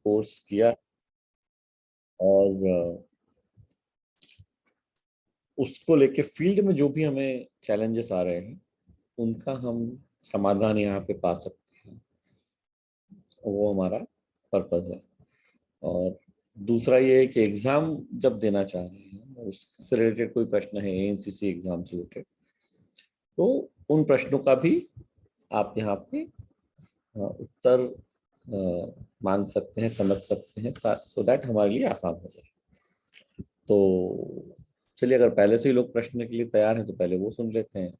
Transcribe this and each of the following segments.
Course किया और उसको लेके फील्ड में जो भी हमें चैलेंजेस आ रहे हैं उनका हम समाधान यहाँ पे पा सकते हैं, वो हमारा पर्पस है। और दूसरा ये है कि एग्जाम जब देना चाह रहे हैं और उससे रिलेटेड कोई प्रश्न है एनसीसी एग्जाम से रिलेटेड, तो उन प्रश्नों का भी आप यहाँ पे उत्तर मांग सकते हैं, समझ सकते हैं, सो दैट हमारे लिए आसान हो जाए। तो चलिए, अगर पहले से ही लोग प्रश्न के लिए तैयार हैं तो पहले वो सुन लेते हैं।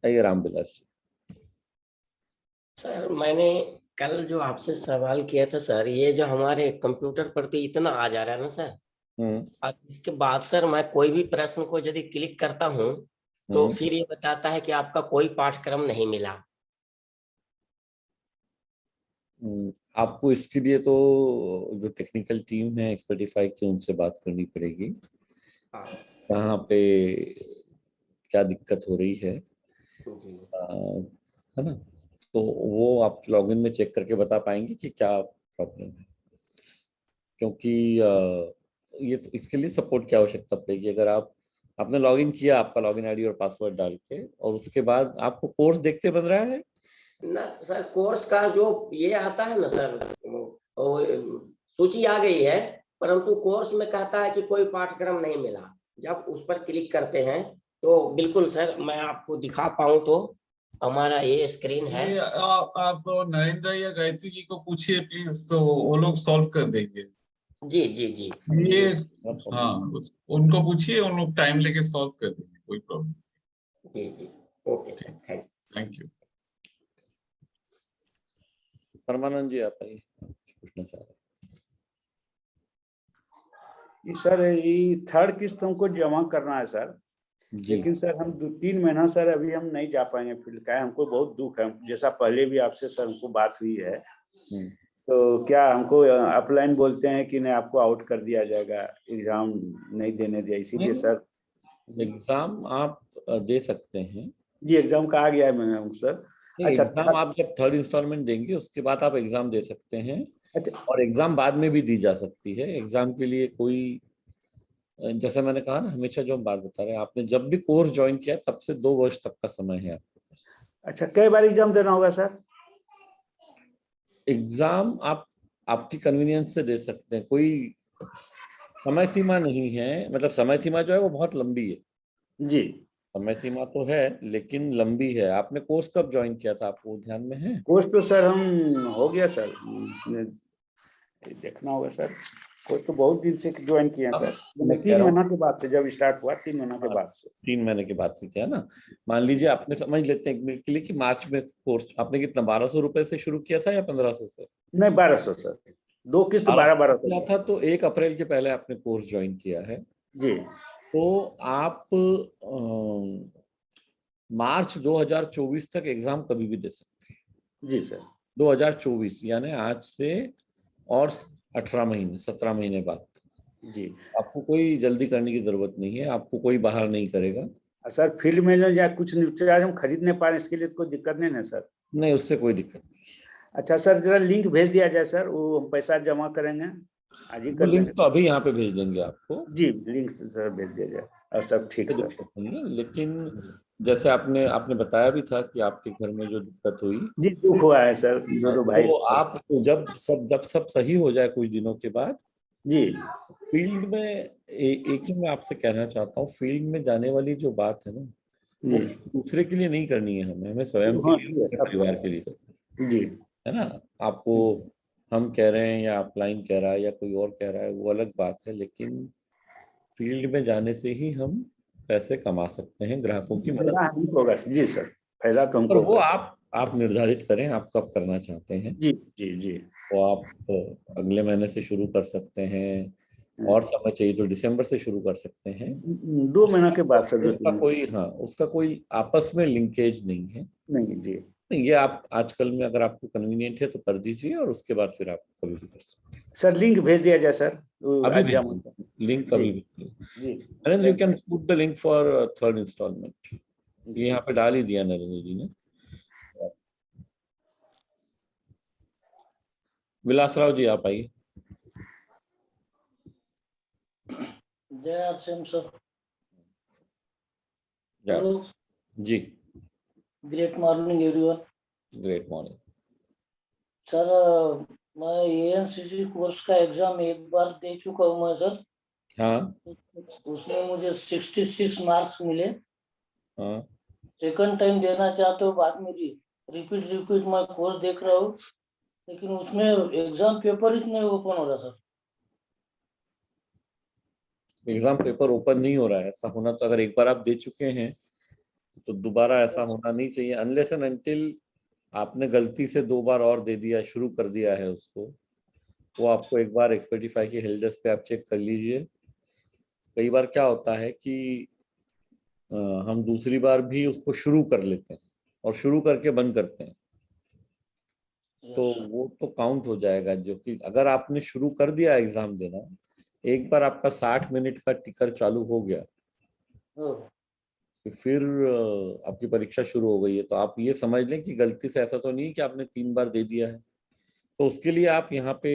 आइए रामविलास जी। सर, मैंने कल जो आपसे सवाल किया था सर, ये जो हमारे कंप्यूटर पर तो इतना आ जा रहा है ना सर, और इसके बाद सर मैं कोई भी प्रश्न को यदि क्लिक करता हूँ तो फिर ये बताता है कि आपका कोई पाठ्यक्रम नहीं मिला। आपको इसके लिए तो जो टेक्निकल टीम है एक्सपर्टिफाई की, उनसे बात करनी पड़ेगी कहाँ पे क्या दिक्कत हो रही है, जी। है ना। तो वो आप लॉगिन में चेक करके बता पाएंगे कि क्या प्रॉब्लम है, क्योंकि ये तो इसके लिए सपोर्ट की आवश्यकता पड़ेगी। अगर आपने लॉगिन किया, आपका लॉगिन आईडी और पासवर्ड डाल के, और उसके बाद आपको कोर्स देखते बन रहा है ना सर, कोर्स का जो ये आता है ना सर, सूची आ गई है, परंतु कोर्स में कहता है कि कोई पाठ्यक्रम नहीं मिला। जब उस पर क्लिक करते हैं तो बिल्कुल सर, मैं आपको दिखा पाऊं तो हमारा ये स्क्रीन है। आप नरेंद्र या गायत्री जी को पूछिए प्लीज, तो वो लोग सॉल्व कर देंगे। जी जी जी ये हाँ, उनको पूछिए, उन लोग टाइम लेके सॉल्व कर देंगे, कोई प्रॉब्लम। जी जी, okay sir, thank you. Paramanand ji, आप आइए, पूछना चाह रहे सर ये थर्ड किस्त हमको जमा करना है सर, लेकिन सर हम 2-3 महीना सर अभी हम नहीं जा पाएंगे फील्ड का, हमको बहुत दुख है। जैसा पहले भी आपसे सर हमको बात हुई है, तो क्या हमको अपलाइन बोलते हैं कि नहीं आपको आउट कर दिया जाएगा, एग्जाम नहीं देने दिया, इसीलिए सर। एग्जाम आप दे सकते हैं जी, एग्जाम का आ गया है मैंने सर। अच्छा, एग्जाम आप जब थर्ड इंस्टॉलमेंट देंगे उसके बाद आप एग्जाम दे सकते हैं। अच्छा, और एग्जाम बाद में भी दी जा सकती है। एग्जाम के लिए कोई, जैसे मैंने कहा ना, हमेशा जो हम बात बता रहे हैं, आपने जब भी कोर्स ज्वाइन किया तब से 2 वर्ष तक का समय है आपके पास। अच्छा, कई बार एग्जाम देना होगा सर? एग्जाम आप आपकी कन्वीनियंस से दे सकते हैं, कोई समय सीमा नहीं है। मतलब समय सीमा जो है वो बहुत लंबी है जी। समय सीमा तो है लेकिन लंबी है। आपने कोर्स कब ज्वाइन किया था, आपको ध्यान में है? कोर्स तो सर हम हो गया सर, देखना होगा सर। कोर्स तो बहुत दिन से ज्वाइन किया सर, 3 महीना के बाद से, जब स्टार्ट हुआ 3 महीना के बाद से। 3 महीने के बाद से किया ना। मान लीजिए, आपने, समझ लेते हैं एक मिनट के लिए कि मार्च में कोर्स आपने कितना 1200 रुपए से शुरू किया था या 1500 से? नहीं, 1200 सर, 2 किस्त 1200 किया था। तो 1 अप्रैल के पहले आपने कोर्स ज्वाइन किया है जी। तो आप मार्च 2024 तक एग्जाम कभी भी दे सकते हैं। जी सर। 2024 यानी आज से और 18 महीने, 17 महीने बाद जी। आपको कोई जल्दी करने की जरूरत नहीं है, आपको कोई बाहर नहीं करेगा। सर फील्ड में या कुछ निपटारे हम खरीद नहीं पा रहे, इसके लिए तो कोई दिक्कत नहीं है सर? नहीं, उससे कोई दिक्कत नहीं। अच्छा सर, जरा लिंक भेज दिया जाए सर, वो हम पैसा जमा करेंगे, आज ही कर लिंक देंगे। तो अभी यहाँ पे भेज देंगे आपको। जी, लिंक सर भेज दिया जाए और सब ठीक सर। दिक्कत नहीं है, लेकिन जैसे आपने बताया भी था कि आपके घर में जो दिक्कत हुई, जी, दुख हुआ है सर, दोनों भाई। तो आप जब सब सही हो जाए कुछ दिनों के बाद, जी, फील्ड में एक ही मैं आपसे कहना चाहता हूँ, फील्ड में जाने वाली जो बात है ना, वो दूसरे के लिए नहीं करनी है, हमें स्वयं के लिए, अपने परिवार के लिए करनी जी, है ना। आपको हम कह रहे हैं या अपलाइन कह रहा है या कोई और कह रहा है, वो अलग बात है, लेकिन फील्ड में जाने से ही हम पैसे कमा सकते हैं, ग्राहकों की मदद होगा जी सर, फायदा तो हमको और वो होगा। आप निर्धारित करें आप कब करना चाहते हैं। जी जी जी। तो आप अगले महीने से शुरू कर सकते हैं, और समय चाहिए तो दिसंबर से शुरू कर सकते हैं। 2 महीना के बाद सर। उसका कोई आपस में लिंकेज नहीं है। नहीं जी। ये आप आजकल में अगर आपको कन्वीनियंट है तो कर दीजिए, और उसके बाद फिर आप कभी भी कर सकते हैं। सर लिंक भेज दिया जाए सर, अभी भी लिंक अभी भी Narendra, you can put the link for third installment. ये यहाँ पे डाल ही दिया नरेंद्र जी ने। विलासराव जी आप आइए। जय आरसीएम सर। जय हेलो जी। Great morning everyone. Great morning sir मैं एएनसीसी कोर्स का एग्जाम एक बार दे चुका हूँ मैं सर। हाँ उसमें मुझे 66 मार्क्स मिले। हाँ। सेकंड टाइम देना चाहते हो बाद में रिपीट मैं कोर्स देख रहा हूँ, लेकिन उसमें एग्जाम पेपर ही नहीं ओपन हो रहा सर। एग्जाम पेपर ओपन नहीं हो रहा है, ऐसा होना तो अगर एक बार आप दे चुके हैं तो दोबारा ऐसा होना नहीं चाहिए, अनलेस एंड अनटिल आपने गलती से 2 बार और दे दिया, शुरू कर दिया है उसको, वो आपको एक बार एक्सपेडिफाई की हेल्प डेस्क पे आप चेक कर लीजिए। कई बार क्या होता है कि हम दूसरी बार भी उसको शुरू कर लेते हैं और शुरू करके बंद करते हैं, तो वो तो काउंट हो जाएगा। जो कि अगर आपने शुरू कर दिया एग्जाम देना, एक बार आपका 60 मिनट का टिकर चालू हो गया तो फिर आपकी परीक्षा शुरू हो गई है, तो आप ये समझ लें कि गलती से ऐसा तो नहीं है कि आपने 3 बार दे दिया है। तो उसके लिए आप यहाँ पे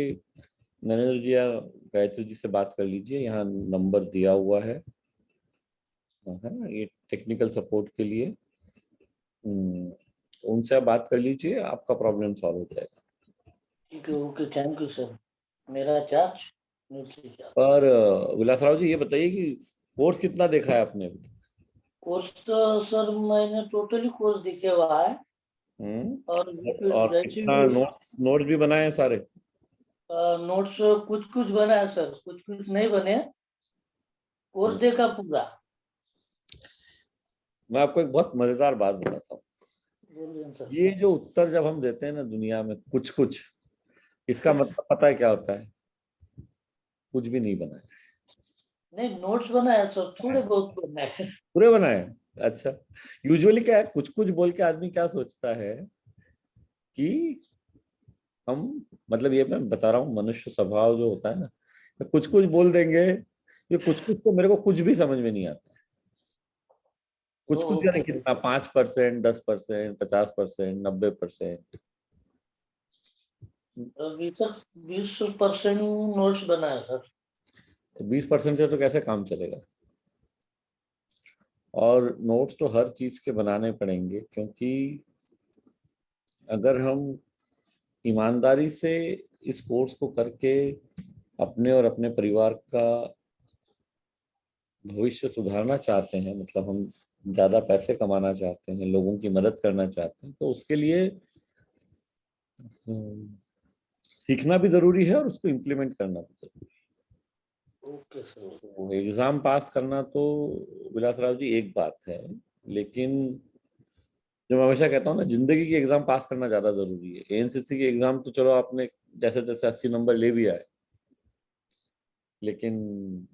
नरेंद्र जी या गायत्री जी से बात कर लीजिए, यहाँ नंबर दिया हुआ है ये टेक्निकल सपोर्ट के लिए। उनसे आप बात कर लीजिए, आपका प्रॉब्लम सॉल्व हो जाएगा। ठीक है, ओके, थैंक यू सर। मेरा चार्ज पर विलासराव जी ये बताइए कि कोर्स कितना देखा है आपने अभी? कोर्स तो सर मैंने टोटली कोर्स दिखे हुआ है। और कितना नोट्स भी बनाए हैं सारे? नोट्स कुछ कुछ बना है सर, कुछ कुछ नहीं बने। कोर्स देखा पूरा। मैं आपको एक बहुत मजेदार बात बताता हूँ। ये जो उत्तर जब हम देते हैं ना दुनिया में कुछ कुछ, इसका मतलब पता है क्या होता है? कुछ भी नहीं बनाया। नहीं, नोट्स बनाया सर, थोड़े बहुत बनाए। पूरे बनाए? अच्छा। यूजुअली क्या है, कुछ कुछ बोल के आदमी क्या सोचता है कि हम, मतलब ये मैं बता रहा हूँ मनुष्य स्वभाव जो होता है ना, कुछ कुछ बोल देंगे। ये कुछ कुछ तो मेरे को कुछ भी समझ में नहीं आता। कुछ कुछ यानी कितना? 5%, 10%, 50%, 90%? 20% नोट्स बनाया सर। तो 20% से तो कैसे काम चलेगा? और नोट्स तो हर चीज के बनाने पड़ेंगे, क्योंकि अगर हम ईमानदारी से इस कोर्स को करके अपने और अपने परिवार का भविष्य सुधारना चाहते हैं, मतलब हम ज्यादा पैसे कमाना चाहते हैं, लोगों की मदद करना चाहते हैं, तो उसके लिए सीखना भी जरूरी है और उसको इम्प्लीमेंट करना भी जरूरी है। Okay sir. तो एग्जाम पास करना तो विलासराव जी एक बात है, लेकिन जो मैं हमेशा कहता हूँ ना, जिंदगी की एग्जाम पास करना ज्यादा जरूरी है। एएनसीसी की एग्जाम तो चलो आपने जैसे जैसे 80 नंबर ले भी आए, लेकिन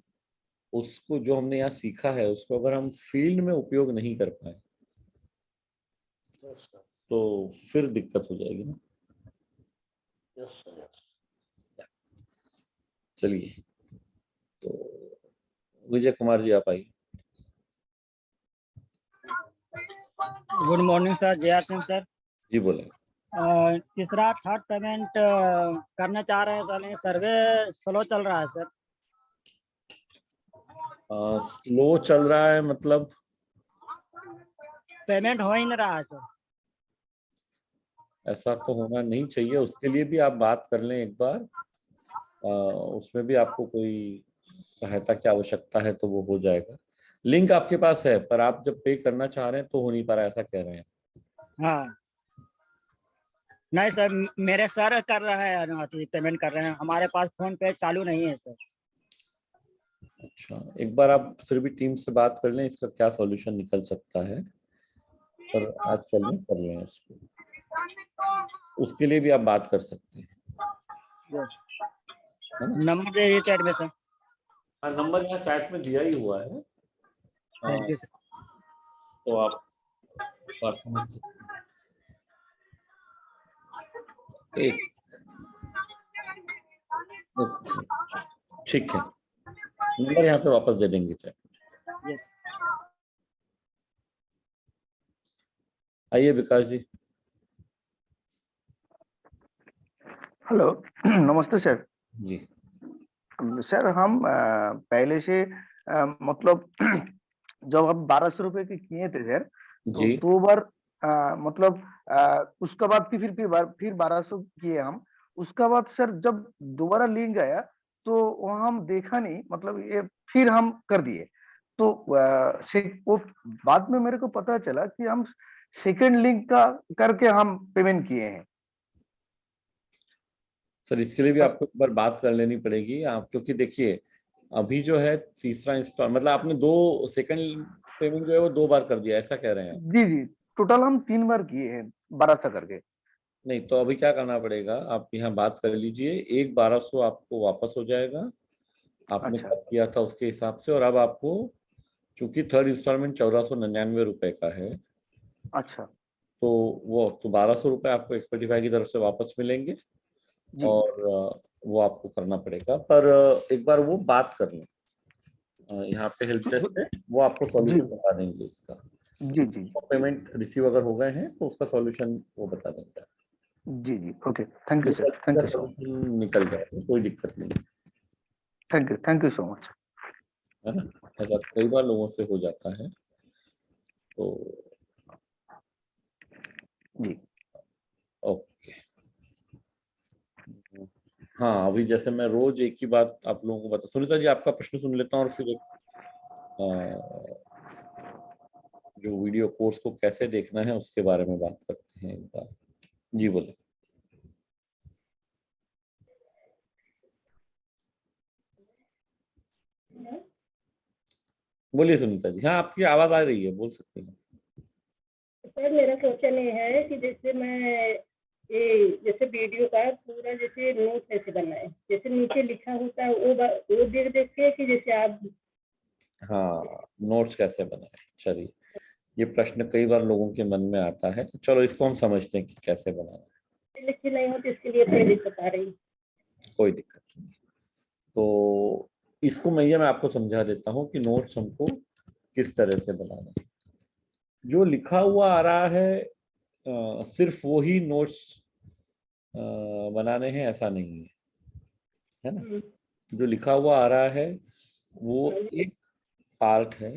उसको जो हमने यहाँ सीखा है उसको अगर हम फील्ड में उपयोग नहीं कर पाए यस सर। तो फिर दिक्कत हो जाएगी ना। Yes sir. चलिए, तो विजय कुमार जी आप आइए। Good morning sir, J R Singh sir. जी बोले। तीसरा थर्ड पेमेंट करना चाह रहे हैं सर, लेकिन सर्वे स्लो चल रहा है सर। स्लो चल रहा है मतलब? पेमेंट हो ही नहीं रहा है सर। ऐसा तो होना नहीं चाहिए, उसके लिए भी आप बात कर लें एक बार। उसमें भी आपको कोई सहायता की आवश्यकता है तो वो हो जाएगा। लिंक आपके पास है, पर आप जब पे करना चाह रहे हैं तो हो नहीं पा रहा, ऐसा कह रहे हैं? हाँ नहीं सर, मेरे सर कर रहे हैं, पेमेंट कर रहे हैं, हमारे पास फोन पे चालू नहीं है सर। अच्छा, एक बार आप फिर भी टीम से बात कर लें, इसका क्या सॉल्यूशन निकल सकता है, पर आज कल में कर लें इसको। उसके लिए भी आप बात कर सकते हैं। यस, नंबर दे दीजिए चैट में सर। हाँ, नंबर यहाँ चैट में दिया ही हुआ है। Thank you sir. तो आप बात समझ सकते हैं। ठीक है, नंबर यहाँ पे वापस दे देंगे चैट। यस। आइए विकास जी। हेलो, नमस्ते सर। जी सर हम पहले से मतलब जब हम 1200 रुपए की किए थे सर, तो जी 2 बार मतलब उसके बाद फिर 1200 किए हम। उसका बाद सर जब दोबारा लिंक आया तो वहाँ हम देखा नहीं, मतलब ये फिर हम कर दिए। तो वो बाद में मेरे को पता चला कि हम सेकंड लिंक का करके हम पेमेंट किए हैं। सर, इसके लिए भी आपको एक बार बात कर लेनी पड़ेगी आप, क्योंकि देखिए अभी जो है तीसरा इंस्टॉल, मतलब आपने दो सेकंड पेमेंट जो है वो 2 बार कर दिया, ऐसा कह रहे हैं आप? जी जी, टोटल हम 3 बार किए हैं 1200 करके। नहीं, तो अभी क्या करना पड़ेगा, आप यहाँ बात कर लीजिए, एक 1200 आपको वापस हो जाएगा, आपने अच्छा कब किया था उसके हिसाब से, और अब आपको चूंकि थर्ड इंस्टॉलमेंट 1499 रुपए का है, अच्छा तो वो तो 1200 रुपए आपको एक्सपर्टिफाई की तरफ से वापस मिलेंगे, जी और वो आपको करना पड़ेगा। पर एक बार वो बात कर लें यहाँ पे हेल्प डेस्क पे, वो आपको जी सॉल्यूशन बता देंगे इसका। जी जी पेमेंट रिसीव अगर हो गए हैं तो उसका सॉल्यूशन वो बता देंगे। जी जी, okay, thank you sir, thank you so much, solution निकल जाएगा, कोई दिक्कत नहीं थैंक यू सो मच। है ना। ऐसा कई बार लोगों से हो जाता है, तो जी ओके। हाँ, अभी जैसे मैं रोज एक ही बात आप लोगों को बता, सुनीता जी आपका प्रश्न सुन लेता हूँ और फिर एक जो वीडियो कोर्स को कैसे देखना है उसके बारे में बात करते हैं एक बार। जी बोले। बोलिए सुनीता जी, हाँ आपकी आवाज आ रही है, बोल सकते हैं। सर मेरा क्वेश्चन ये है कि जैसे मैं ये जैसे वीडियो का पूरा जैसे नोट कैसे बनाए, जैसे नीचे लिखा होता है वो देख देख के कि जैसे आप। हाँ, नोट्स कैसे बनाए, चलिए ये प्रश्न कई बार लोगों के मन में आता है, तो चलो इसको हम समझते हैं कि कैसे बनाना है। लिखी नहीं हो तो इसके लिए थोड़ी दिक्कत आ रही। कोई दिक्कत नहीं, तो इसको मैं आपको समझा देता हूँ कि नोट्स हमको किस तरह से बनाना है। जो लिखा हुआ आ रहा है सिर्फ वो ही नोट्स बनाने हैं ऐसा नहीं है ना। जो लिखा हुआ आ रहा है वो एक पार्ट है,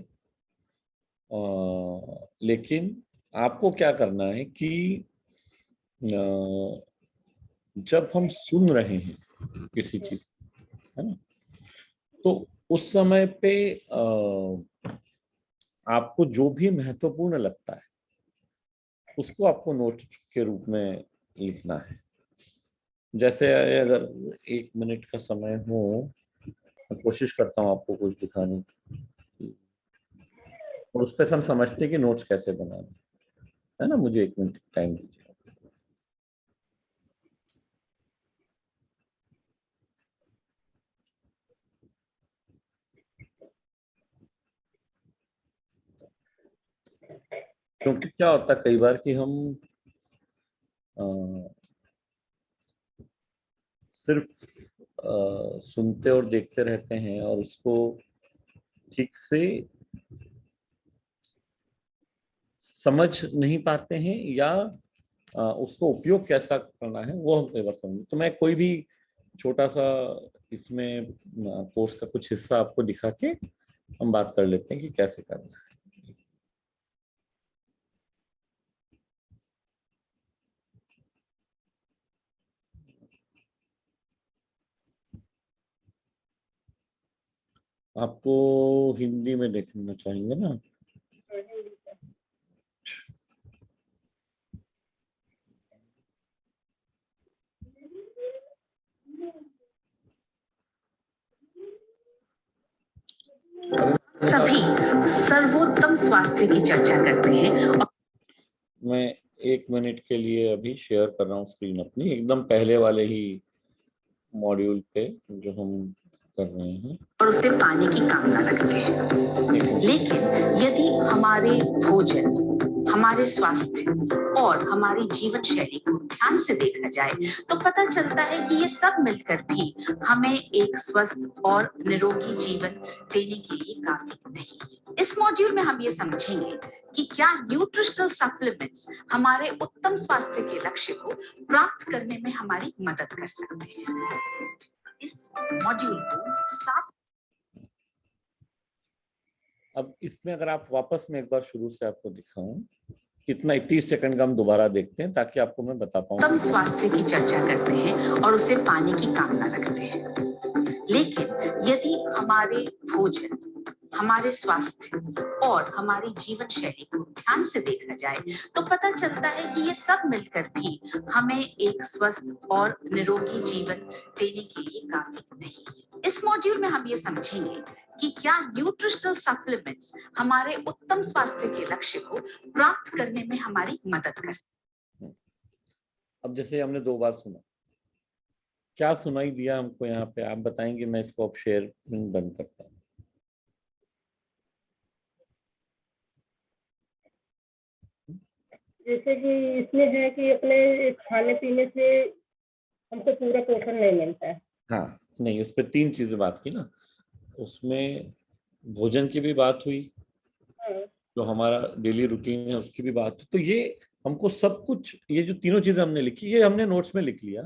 लेकिन आपको क्या करना है कि जब हम सुन रहे हैं किसी चीज, है ना, तो उस समय पे आपको जो भी महत्वपूर्ण लगता है उसको आपको नोट के रूप में लिखना है। जैसे अगर 1 मिनट का समय हो, मैं कोशिश करता हूँ आपको कुछ दिखाने की, और उस पर हम समझते हैं कि नोट्स कैसे बनाना है ना। मुझे 1 मिनट टाइम दीजिए। क्योंकि क्या होता है कई बार कि हम सिर्फ सुनते और देखते रहते हैं और उसको ठीक से समझ नहीं पाते हैं, या उसको उपयोग कैसा करना है वो हम कई बार समझ। तो मैं कोई भी छोटा सा इसमें कोर्स का कुछ हिस्सा आपको दिखा के हम बात कर लेते हैं कि कैसे करना है। आपको हिंदी में देखना चाहेंगे ना? सभी सर्वोत्तम स्वास्थ्य की चर्चा करते हैं। मैं 1 मिनट के लिए अभी शेयर कर रहा हूँ स्क्रीन अपनी, एकदम पहले वाले ही मॉड्यूल पे जो हम कर रहे हैं, और उससे पाने की कामना रखते हैं। लेकिन यदि हमारे भोजन हमारे स्वास्थ्य और हमारी जीवन शैली को ध्यान से देखा जाए तो पता चलता है कि ये सब मिलकर भी हमें एक स्वस्थ और निरोगी जीवन देने के लिए काफी नहीं है। इस मॉड्यूल में हम ये समझेंगे कि क्या न्यूट्रिशनल सप्लीमेंट्स हमारे उत्तम स्वास्थ्य के लक्ष्य को प्राप्त करने में हमारी मदद कर सकते हैं। इस मॉड्यूल को अब इसमें अगर आप वापस में एक बार शुरू से आपको दिखाऊं, इतना 30 सेकंड का हम दोबारा देखते हैं ताकि आपको मैं बता पाऊं। उत्तम स्वास्थ्य की चर्चा करते हैं और उसे पाने की कामना रखते हैं, लेकिन यदि हमारे भोजन, हमारे स्वास्थ्य और हमारी जीवन शैली को ध्यान से देखा जाए तो पता चलता है कि ये सब मिलकर भी हमें एक स्वस्थ और निरोगी जीवन देने के लिए काफी नहीं है। इस मॉड्यूल में हम ये समझेंगे कि क्या न्यूट्रिशनल सप्लीमेंट्स हमारे उत्तम स्वास्थ्य के लक्ष्य को प्राप्त करने में हमारी मदद कर सकते हैं। अब जैसे हमने 2 बार सुना, क्या सुनाई दिया हमको यहाँ पे, आप बताएंगे? मैं इसको अब शेयरिंग बंद करता हूँ। जैसे कि इसमें है कि अपने खाने पीने से हमको पूरा पोषण नहीं मिलता है। हाँ, नहीं, उस पर 3 चीजें बात की ना, उसमें भोजन की भी बात हुई, जो हमारा डेली रूटीन है उसकी भी बात हुई। तो ये हमको सब कुछ, ये जो तीनों चीजें हमने लिखी, ये हमने नोट्स में लिख लिया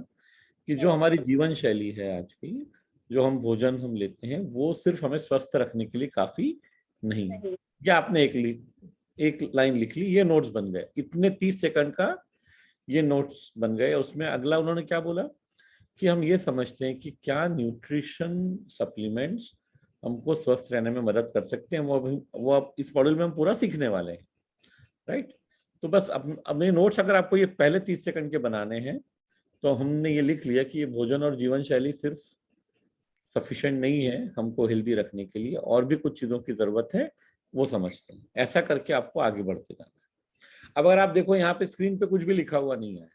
कि जो हमारी जीवन शैली है आज की, जो हम भोजन हम लेते हैं, वो सिर्फ हमें स्वस्थ रखने के लिए काफी नहीं है। या आपने एक लाइन लिख ली, ये नोट्स बन गए, इतने 30 सेकंड का ये नोट्स बन गए। उसमें अगला उन्होंने क्या बोला कि हम ये समझते हैं कि क्या न्यूट्रिशन सप्लीमेंट्स हमको स्वस्थ रहने में मदद कर सकते हैं। वो अब इस मॉड्यूल में हम पूरा सीखने वाले हैं, राइट। तो बस अपने नोट्स अगर आपको ये पहले 30 सेकंड के बनाने हैं तो हमने ये लिख लिया कि ये भोजन और जीवन शैली सिर्फ सफिशिएंट नहीं है हमको हेल्दी रखने के लिए, और भी कुछ चीज़ों की ज़रूरत है, वो समझते हैं। ऐसा करके आपको आगे बढ़ते जाना है। अब अगर आप देखो यहाँ पे स्क्रीन पे कुछ भी लिखा हुआ नहीं है,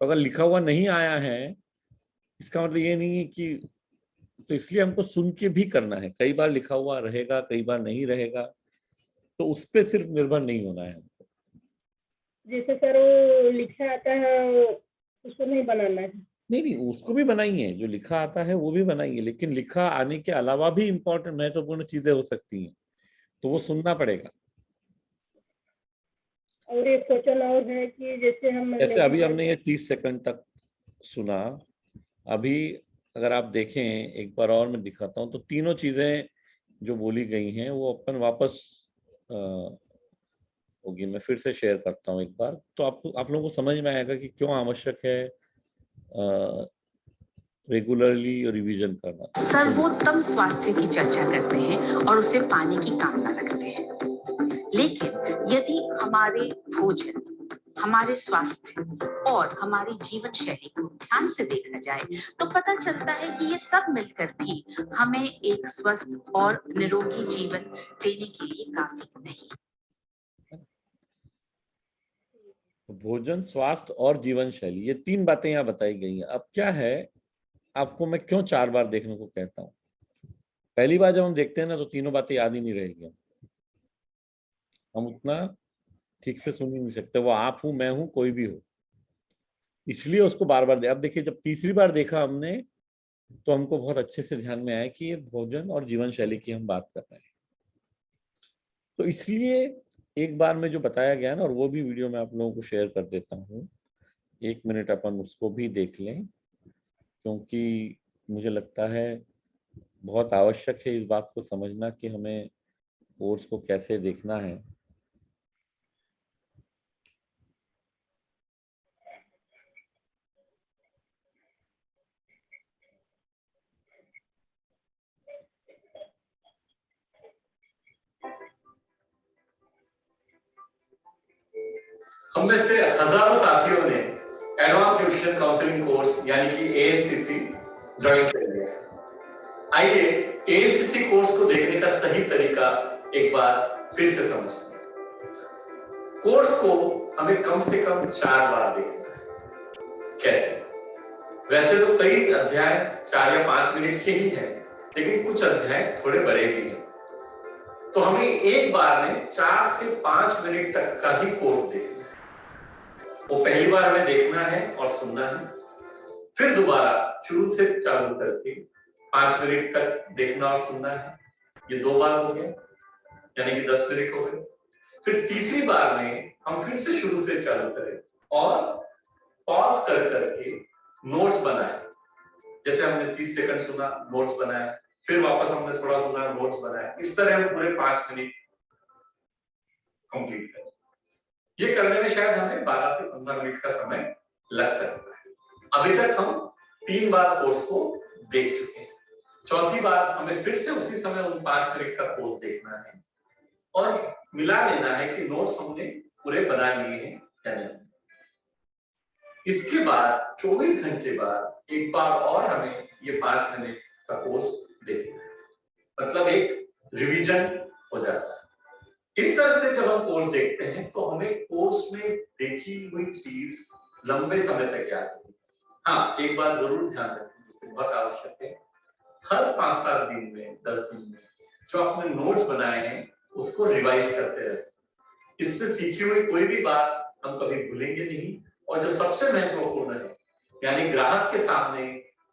तो अगर लिखा हुआ नहीं आया है इसका मतलब ये नहीं है कि, तो इसलिए हमको सुन के भी करना है। कई बार लिखा हुआ रहेगा, कई बार नहीं रहेगा, तो उस पर सिर्फ निर्भर नहीं होना है हमको। जैसे सर वो लिखा आता है उसको नहीं बनाना है। नहीं, उसको भी बनाइए, जो लिखा आता है वो भी बनाइए, लेकिन लिखा आने के अलावा भी इम्पोर्टेंट महत्वपूर्ण चीजें हो सकती हैं, तो वो सुनना पड़ेगा। और एक क्वेश्चन और है कि जैसे अभी हमने ये 30 सेकंड तक सुना। अभी अगर आप देखें, एक बार और मैं दिखाता हूँ, तो तीनों चीजें जो बोली गई हैं वो अपन वापस होगी। मैं फिर से शेयर करता हूँ एक बार, तो आप लोगों को समझ में आएगा कि क्यों आवश्यक है रेगुलरली रिवीजन करना। सर्वोत्तम स्वास्थ्य की चर्चा करते हैं और उसे पाने की कामना रखते हैं, लेकिन यदि हमारे भोजन, हमारे स्वास्थ्य और हमारी जीवन शैली को ध्यान से देखा जाए तो पता चलता है कि ये सब मिलकर भी हमें एक स्वस्थ और निरोगी जीवन देने के लिए काफी नहीं। भोजन, स्वास्थ्य और जीवन शैली, ये 3 बातें यहाँ बताई गई हैं। अब क्या है, आपको मैं क्यों 4 बार देखने को कहता हूँ? पहली बार जब हम देखते हैं ना तो तीनों बातें याद ही नहीं रहेगी, हम उतना ठीक से सुन ही नहीं सकते। वो आप हूं, मैं हूं, कोई भी हो, इसलिए उसको बार बार अब देखिए, जब तीसरी बार देखा हमने तो हमको बहुत अच्छे से ध्यान में आया कि ये भोजन और जीवन शैली की हम बात कर रहे हैं। तो इसलिए एक बार में जो बताया गया ना, और वो भी वीडियो में आप लोगों को शेयर कर देता हूँ, 1 मिनट अपन उसको भी देख लें, क्योंकि मुझे लगता है बहुत आवश्यक है इस बात को समझना कि हमें कोर्स को कैसे देखना है। हम में से हजारों साथियों ने एडवांस न्यूट्रिशन काउंसलिंग कोर्स यानी कि एएनसीसी ज्वाइन कर लिया है। आइए एएनसीसी कोर्स को देखने का सही तरीका एक बार फिर से समझते हैं। कोर्स को हमें कम से कम 4 बार देखना है। कैसे? वैसे तो कई अध्याय 4 या 5 मिनट के ही हैं, लेकिन कुछ अध्याय थोड़े बड़े भी हैं। तो हमें एक बार में 4 से 5 मिनट तक का ही कोर्स देखना है। वो पहली बार हमें देखना है और सुनना है, फिर दोबारा शुरू से चालू करके 5 मिनट तक देखना और सुनना है। ये 2 बार हो गया, यानी कि 10 मिनट हो गए। फिर तीसरी बार में हम फिर से शुरू से चालू करें और पॉज कर करके नोट्स बनाए। जैसे हमने 30 सेकंड सुना, नोट्स बनाए, फिर वापस हमने थोड़ा सुना, नोट्स बनाए। इस तरह हम पूरे 5 मिनट कंप्लीट करें। ये करने में शायद हमें 12 से 15 मिनट का समय लग सकता है। अभी तक हम 3 बार कोर्स को देख चुके हैं। चौथी बार हमें फिर से उसी समय उन 5 मिनट का कोर्स देखना है और मिला लेना है कि नोट्स हमने पूरे बना लिए हैं या नहीं। इसके बाद 24 घंटे बाद एक बार और हमें ये 5 मिनट का कोर्स देखना है, मतलब एक रिवीजन हो जाता है। इस तरह से जब हम कोर्स देखते हैं तो हमें कोर्स में देखी हुई चीज लंबे समय तक याद है। हाँ, एक बात जरूर ध्यान रखें, बहुत आवश्यक है, हर 5-7 दिन में, 10 दिन में जो आपने नोट्स बनाए हैं उसको रिवाइज करते रहे। इससे सीखी हुई कोई भी बात हम कभी भूलेंगे नहीं, और जो सबसे महत्वपूर्ण है, यानी ग्राहक के सामने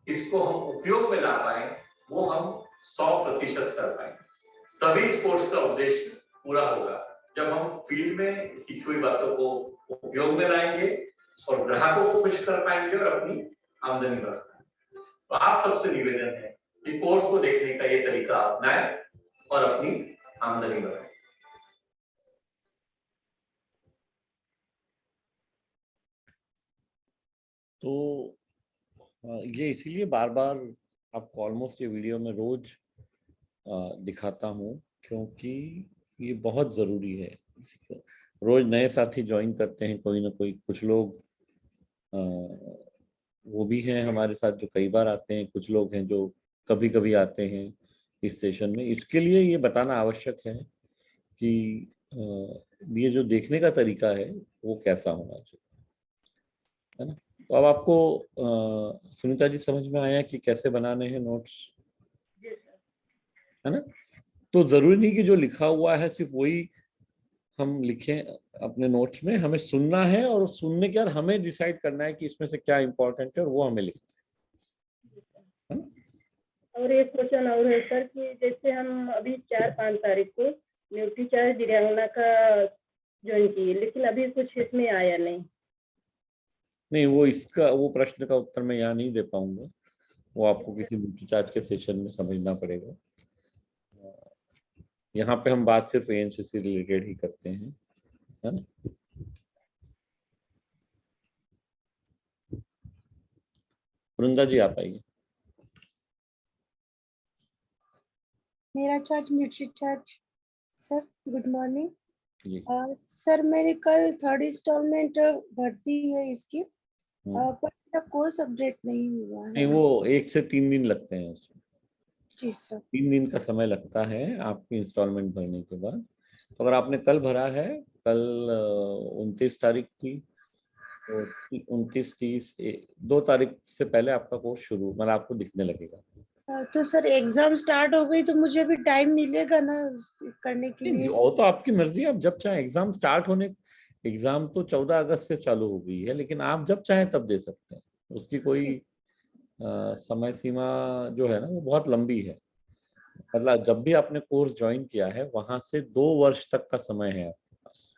इसको हम उपयोग में ला पाए, वो हम 100% कर पाए। तभी इस कोर्स का उद्देश्य पूरा होगा, जब हम फील्ड में सीखी हुई बातों को उपयोग में लाएंगे और ग्राहकों को खुश कर पाएंगे और अपनी आमदनी बढ़ा पाएंगे। तो आप सबसे निवेदन है कि कोर्स को देखने का ये तरीका अपनाएं और अपनी आमदनी बढ़ाएं। तो ये इसीलिए बार बार आपको ऑलमोस्ट ये वीडियो में रोज दिखाता हूँ, क्योंकि ये बहुत ज़रूरी है। रोज नए साथी ज्वाइन करते हैं, कोई ना कोई। कुछ लोग वो भी हैं हमारे साथ जो कई बार आते हैं, कुछ लोग हैं जो कभी कभी आते हैं इस सेशन में। इसके लिए ये बताना आवश्यक है कि ये जो देखने का तरीका है वो कैसा होना चाहिए, है ना। तो अब आपको सुनीता जी समझ में आया कि कैसे बनाने हैं नोट्स, है ना। तो जरूरी नहीं कि जो लिखा हुआ है सिर्फ वही हम लिखें अपने नोट्स में। हमें सुनना है और सुनने के बाद हमें डिसाइड करना है कि इसमें से क्या इंपॉर्टेंट है और वो हमें लिखना है। और एक क्वेश्चन और है सर कि जैसे हम अभी 4-5 तारीख को न्यूट्री चार्ज दिव्यांगना का ज्वाइन किए, लेकिन अभी कुछ इसमें आया नहीं। वो प्रश्न का उत्तर मैं यहाँ नहीं दे पाऊंगा। वो आपको किसी न्यूट्री चार्ज के सेशन में समझना पड़ेगा। यहाँ पे हम बात सिर्फ एएनसी से रिलेटेड ही करते हैं, है ना। वृंदा जी आप आइए। मेरा charge nutri charge sir, good morning sir. मैंने कल 3rd इंस्टॉलमेंट भर दी है इसकी, पर मेरा कोर्स अपडेट नहीं हुआ है। नहीं, वो 1 से 3 दिन लगते हैं उसमें। जी सर। 3 दिन का समय लगता है आपकी इंस्टॉलमेंट भरने के बाद। तो अगर आपने कल भरा है, कल 29 तारीख की, तो 29, 30, 2 तारीख से पहले आपका कोर्स शुरू, मतलब आपको दिखने लगेगा। तो सर एग्जाम स्टार्ट हो गई तो मुझे भी टाइम मिलेगा ना करने के लिए? वो तो आपकी मर्जी, आप जब चाहे एग्जाम स्टार्ट होने। एग्जाम तो 14 अगस्त से चालू हो गई है, लेकिन आप जब चाहें तब दे सकते हैं। उसकी कोई समय सीमा जो है ना वो बहुत लंबी है। मतलब जब भी आपने कोर्स ज्वाइन किया है वहां से 2 वर्ष तक का समय है आपके पास।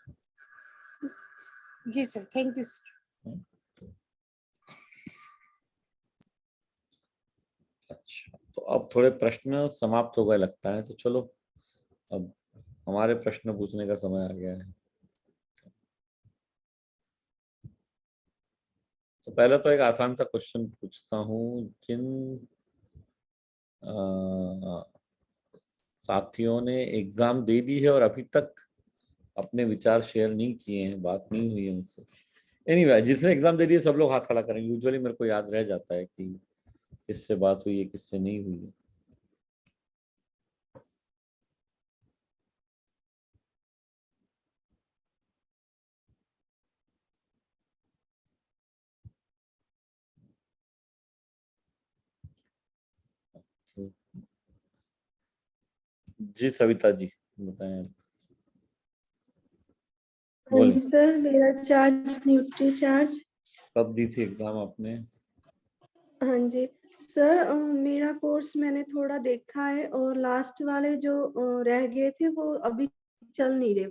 जी सर, थैंक यू सर। अच्छा, तो अब थोड़े प्रश्न समाप्त हो गए लगता है, तो चलो अब हमारे प्रश्न पूछने का समय आ गया है। तो पहले तो एक आसान सा क्वेश्चन पूछता हूँ। जिन साथियों ने एग्जाम दे दी है और अभी तक अपने विचार शेयर नहीं किए हैं, बात नहीं हुई है उनसे। एनीवे, जिसने एग्जाम दे दी है सब लोग हाथ खड़ा करेंगे। यूजुअली मेरे को याद रह जाता है कि किससे बात हुई है, किससे नहीं हुई है। जी सविता जी। बताएं। हाँ जी सर, मेरा चार्ज न्यूट्री चार्ज। कब दी थी एग्जाम आपने? हाँ जी सर, मेरा कोर्स मैंने थोड़ा देखा है और लास्ट वाले जो रह गए थे वो अभी चल नहीं रहे,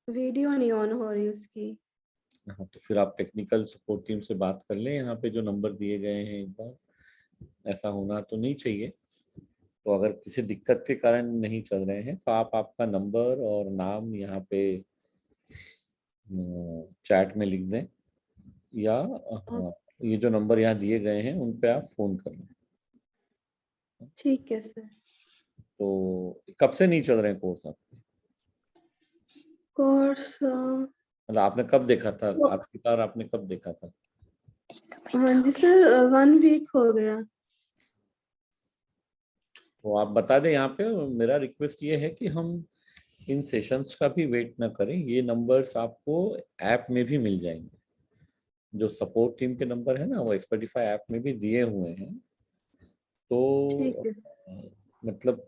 वीडियो नहीं ऑन हो रही उसकी। हाँ, तो फिर आप टेक्निकल सपोर्ट टीम से बात कर लें। यहाँ पे जो नंबर दिए गए हैं, एक बार, ऐसा होना तो नहीं चाहिए। तो अगर किसी दिक्कत के कारण नहीं चल रहे हैं तो आप आपका नंबर और नाम यहाँ पे चैट में लिख दें, या हाँ, ये जो नंबर यहाँ दिए गए हैं उन पे आप फोन कर लें। ठीक है सर। तो कब से नहीं चल रहे हैं कोर्स आपके? कोर्स मतलब आपने कब देखा था, आखिरी बार आपने कब देखा था? हाँ जी सर, 1 वीक हो गया। तो आप बता दें यहाँ पे। मेरा रिक्वेस्ट ये है कि हम इन सेशंस का भी वेट ना करें, ये नंबर्स आपको ऐप में भी मिल जाएंगे। जो सपोर्ट टीम के नंबर है ना, वो एक्सपर्टिफाई ऐप में भी दिए हुए हैं। तो मतलब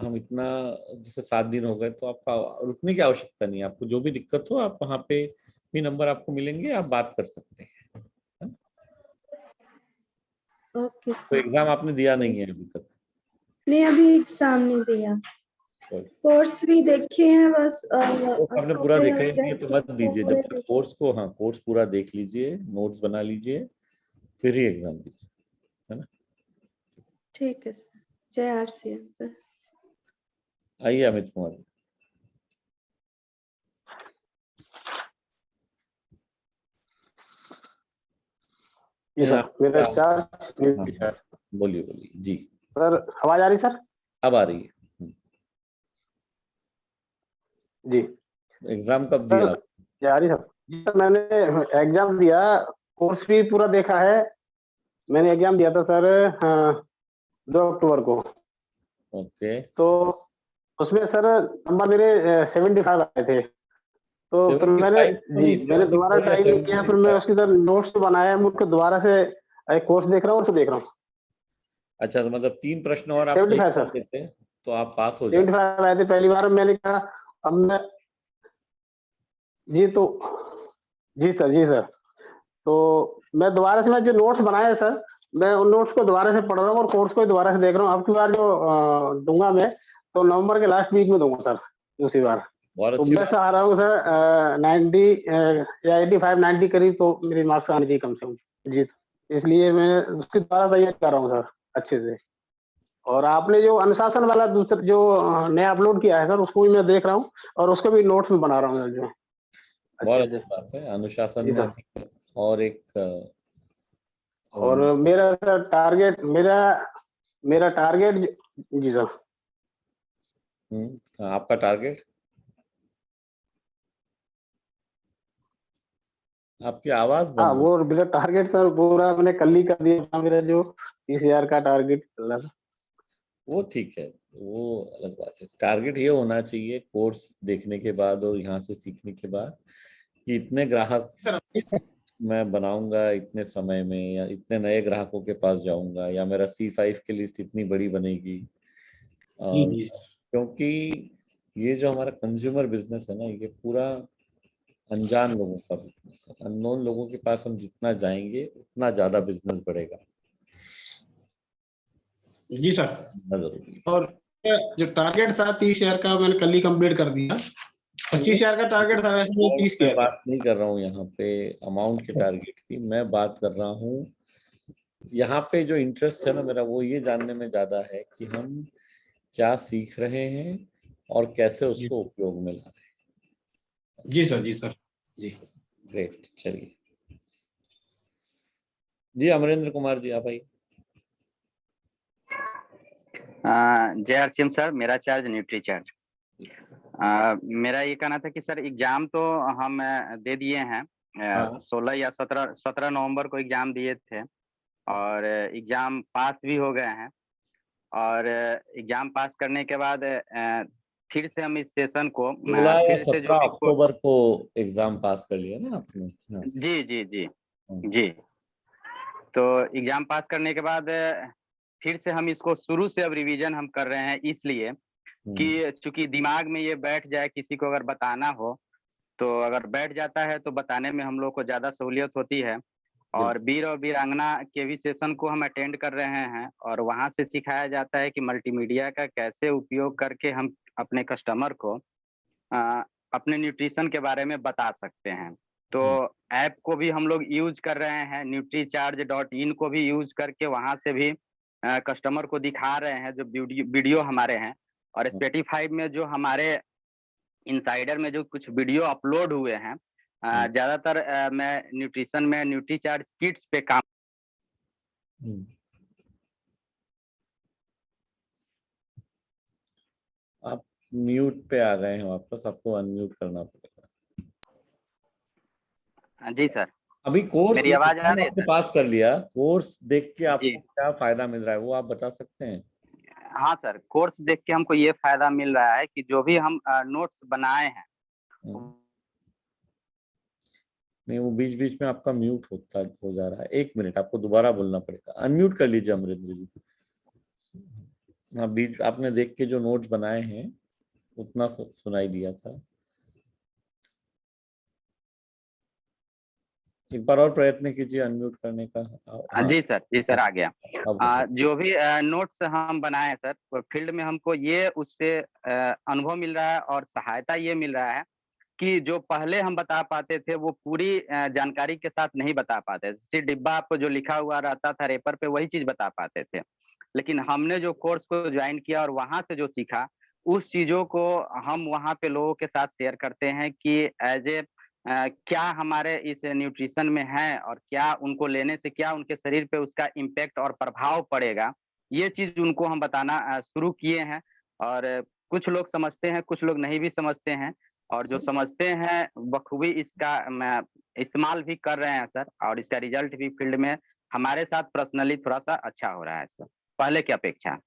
हम इतना, जैसे 7 दिन हो गए, तो आपका रुकने की आवश्यकता नहीं है। आपको जो भी दिक्कत हो, आप वहाँ पे भी नंबर आपको मिलेंगे, आप बात कर सकते हैं। ओके। तो एग्जाम आपने दिया नहीं है अभी तक? नहीं, अभी एग्जाम नहीं दिया। कोर्स भी देखे हैं बस। आपने पूरा देखा है ये तो मत दीजिए। जब तक कोर्स को, हाँ, कोर्स पूरा देख लीजिए, नोट्स बना लीजिए, फिर ही एग्जाम दीजिए, है ना? ठीक है सर। जय आरसीएम सर। आइए अमित कुमार। मेरा चार्ज। बोलिए बोलिए जी सर, आवाज आ रही सर? अब आ रही है जी। एग्जाम कब दिया? आ रही सर? जी सर, मैंने एग्जाम दिया, कोर्स भी पूरा देखा है। मैंने एग्जाम दिया था सर 2 अक्टूबर को। ओके। तो उसमें सर नंबर मेरे 75 आए थे। तो फिर मैंने दोबारा ट्राई किया, फिर मैं उसकी सर नोट्स तो बनाया, मुझको दोबारा से कोर्स देख रहा हूँ और उसको देख रहा हूँ। अच्छा, तो मतलब 3 प्रश्न और आप सही कर देते हैं तो आप पास हो जाते। 75 आए थे पहली बार। मैंने कहा अब मैं जी सर। तो मैं दोबारा से, मैं जो नोट्स बनाए सर, मैं उन नोट्स को दोबारा से पढ़ रहा हूँ और कोर्स को दोबारा से देख रहा हूँ। अब की बार जो दूंगा मैं, तो नवंबर के लास्ट वीक में दूंगा सर, दूसरी बार। तो मैं चाह रहा हूँ सर 90 या 85 90 करीब तो मेरी मार्क्स आनी चाहिए कम से कम जी। इसलिए मैं उसकी दोबारा तैयारी कर रहा हूँ सर अच्छे से। और आपने जो अनुशासन वाला दूसरा जो नया अपलोड किया है सर, उसको भी मैं देख रहा हूँ और उसको भी नोट्स में बना रहा हूँ जो। बहुत अच्छी बात है। अनुशासन में और एक और मेरा सर टारगेट, मेरा टारगेट जी सर। आपका टारगेट? आपकी आवाज बंद। हाँ, वो मेरा टारगेट सर पूरा मैंने कल ही कर दिया। मेरा जो 30,000 का टारगेट वो ठीक है, वो अलग बात है। टारगेट ये होना चाहिए कोर्स देखने के बाद और यहाँ से सीखने के बाद कि इतने ग्राहक मैं बनाऊंगा इतने समय में, या इतने नए ग्राहकों के पास जाऊंगा, या मेरा C5 की लिस्ट इतनी बड़ी बनेगी। क्योंकि ये जो हमारा कंज्यूमर बिजनेस है ना, ये पूरा अनजान लोगों का बिजनेस है। अननोन लोगों के पास हम जितना जाएंगे उतना ज्यादा बिजनेस बढ़ेगा। जी सर। और जो टारगेट था 30,000 का, मैंने कल ही कंप्लीट कर दिया। 25,000 का टारगेट था, वैसे मैं 30 किया। बात नहीं कर रहा हूँ यहाँ पे अमाउंट के टारगेट की, मैं बात कर रहा हूँ यहाँ पे जो इंटरेस्ट है ना मेरा, वो ये जानने में ज्यादा है कि हम क्या सीख रहे हैं और कैसे उसको उपयोग में ला रहे हैं। जी सर। जी ग्रेट। चलिए जी, अमरेंद्र कुमार जी आप आइए। जय आरसीएम सर, मेरा चार्ज न्यूट्री चार्ज। मेरा ये कहना था कि सर एग्जाम तो हम दे दिए हैं। 16 या 17 नवंबर को एग्जाम दिए थे और एग्जाम पास भी हो गए हैं। और एग्जाम पास करने के बाद फिर से हम इस सेशन को 16 या 17 अक्टूबर को एग्जाम पास कर लिया ना आपने? जी। तो एग्जाम पास करने के बाद फिर से हम इसको शुरू से अब रिवीजन हम कर रहे हैं, इसलिए कि चूंकि दिमाग में ये बैठ जाए, किसी को अगर बताना हो तो अगर बैठ जाता है तो बताने में हम लोग को ज्यादा सहूलियत होती है। और वीर और वीरांगना के भी सेशन को हम अटेंड कर रहे हैं और वहां से सिखाया जाता है कि मल्टीमीडिया का कैसे उपयोग करके हम अपने कस्टमर को अपने न्यूट्रिशन के बारे में बता सकते हैं। तो ऐप को भी हम लोग यूज कर रहे हैं, nutricharge.in को भी यूज करके वहां से भी कस्टमर को दिखा रहे हैं जो वीडियो हमारे हैं। और स्पॉटिफाई में जो हमारे इनसाइडर में जो कुछ वीडियो अपलोड हुए हैं, ज्यादातर मैं न्यूट्रिशन में न्यूट्रीचार्ज किट्स पे काम। आप म्यूट पे आ गए हैं वापस, आपको अनम्यूट करना पड़ेगा। जी सर। अभी कोर्स मेरी आवाज आ रही है? आपने पास कर लिया, कोर्स देख के आपको क्या फायदा मिल रहा है वो आप बता सकते हैं? हाँ सर, कोर्स देख के हमको ये फायदा मिल रहा है कि जो भी हम नोट्स बनाए हैं नहीं, वो बीच बीच में आपका म्यूट हो जा रहा है। 1 मिनट, आपको दोबारा बोलना पड़ेगा। अनम्यूट कर लीजिए अमरिंदर जी। हाँ, बीच आपने देख के जो नोट्स बनाए हैं उतना सुनाई दिया था। एक बार और प्रयत्न कीजिए अनम्यूट करने का। हाँ। जी सर आ गया। जो भी नोट्स हम बनाए हैं सर, फील्ड में हमको ये उससे अनुभव मिल रहा है और सहायता ये मिल रहा है कि जो पहले हम बता पाते थे वो पूरी जानकारी के साथ नहीं बता पाते। सिर्फ डिब्बा आपको जो लिखा हुआ रहता था रेपर पे वही चीज बता पाते थे। लेकिन हमने जो कोर्स को ज्वाइन किया और वहां से जो सीखा उस चीजों को हम वहां पे लोगों के साथ शेयर करते हैं कि एज ए क्या हमारे इस न्यूट्रिशन में है और क्या उनको लेने से क्या उनके शरीर पे उसका इम्पैक्ट और प्रभाव पड़ेगा। ये चीज उनको हम बताना शुरू किए हैं और कुछ लोग समझते हैं, कुछ लोग नहीं भी समझते हैं और जो समझते हैं बखूबी इसका इस्तेमाल भी कर रहे हैं सर। और इसका रिजल्ट भी फील्ड में हमारे साथ पर्सनली थोड़ा सा अच्छा हो रहा है सर, पहले की अपेक्षा।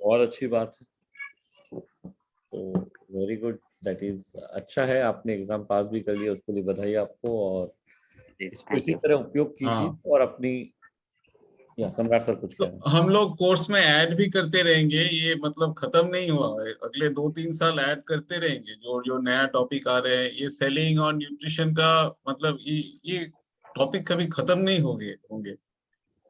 और अच्छी बात है, तो वेरी गुड, दैट इज अच्छा है। आपने एग्जाम पास भी कर लिया, उसके लिए बधाई आपको। और इसको इसी तरह उपयोग कीजिए और अपनी सम्राट सर कुछ कह रहे हैं। हम लोग कोर्स में ऐड भी करते रहेंगे, ये मतलब खत्म नहीं हुआ है। अगले 2-3 साल ऐड करते रहेंगे जो जो नया टॉपिक आ रहे हैं। ये सेलिंग और न्यूट्रिशन का मतलब ये टॉपिक कभी खत्म नहीं होंगे।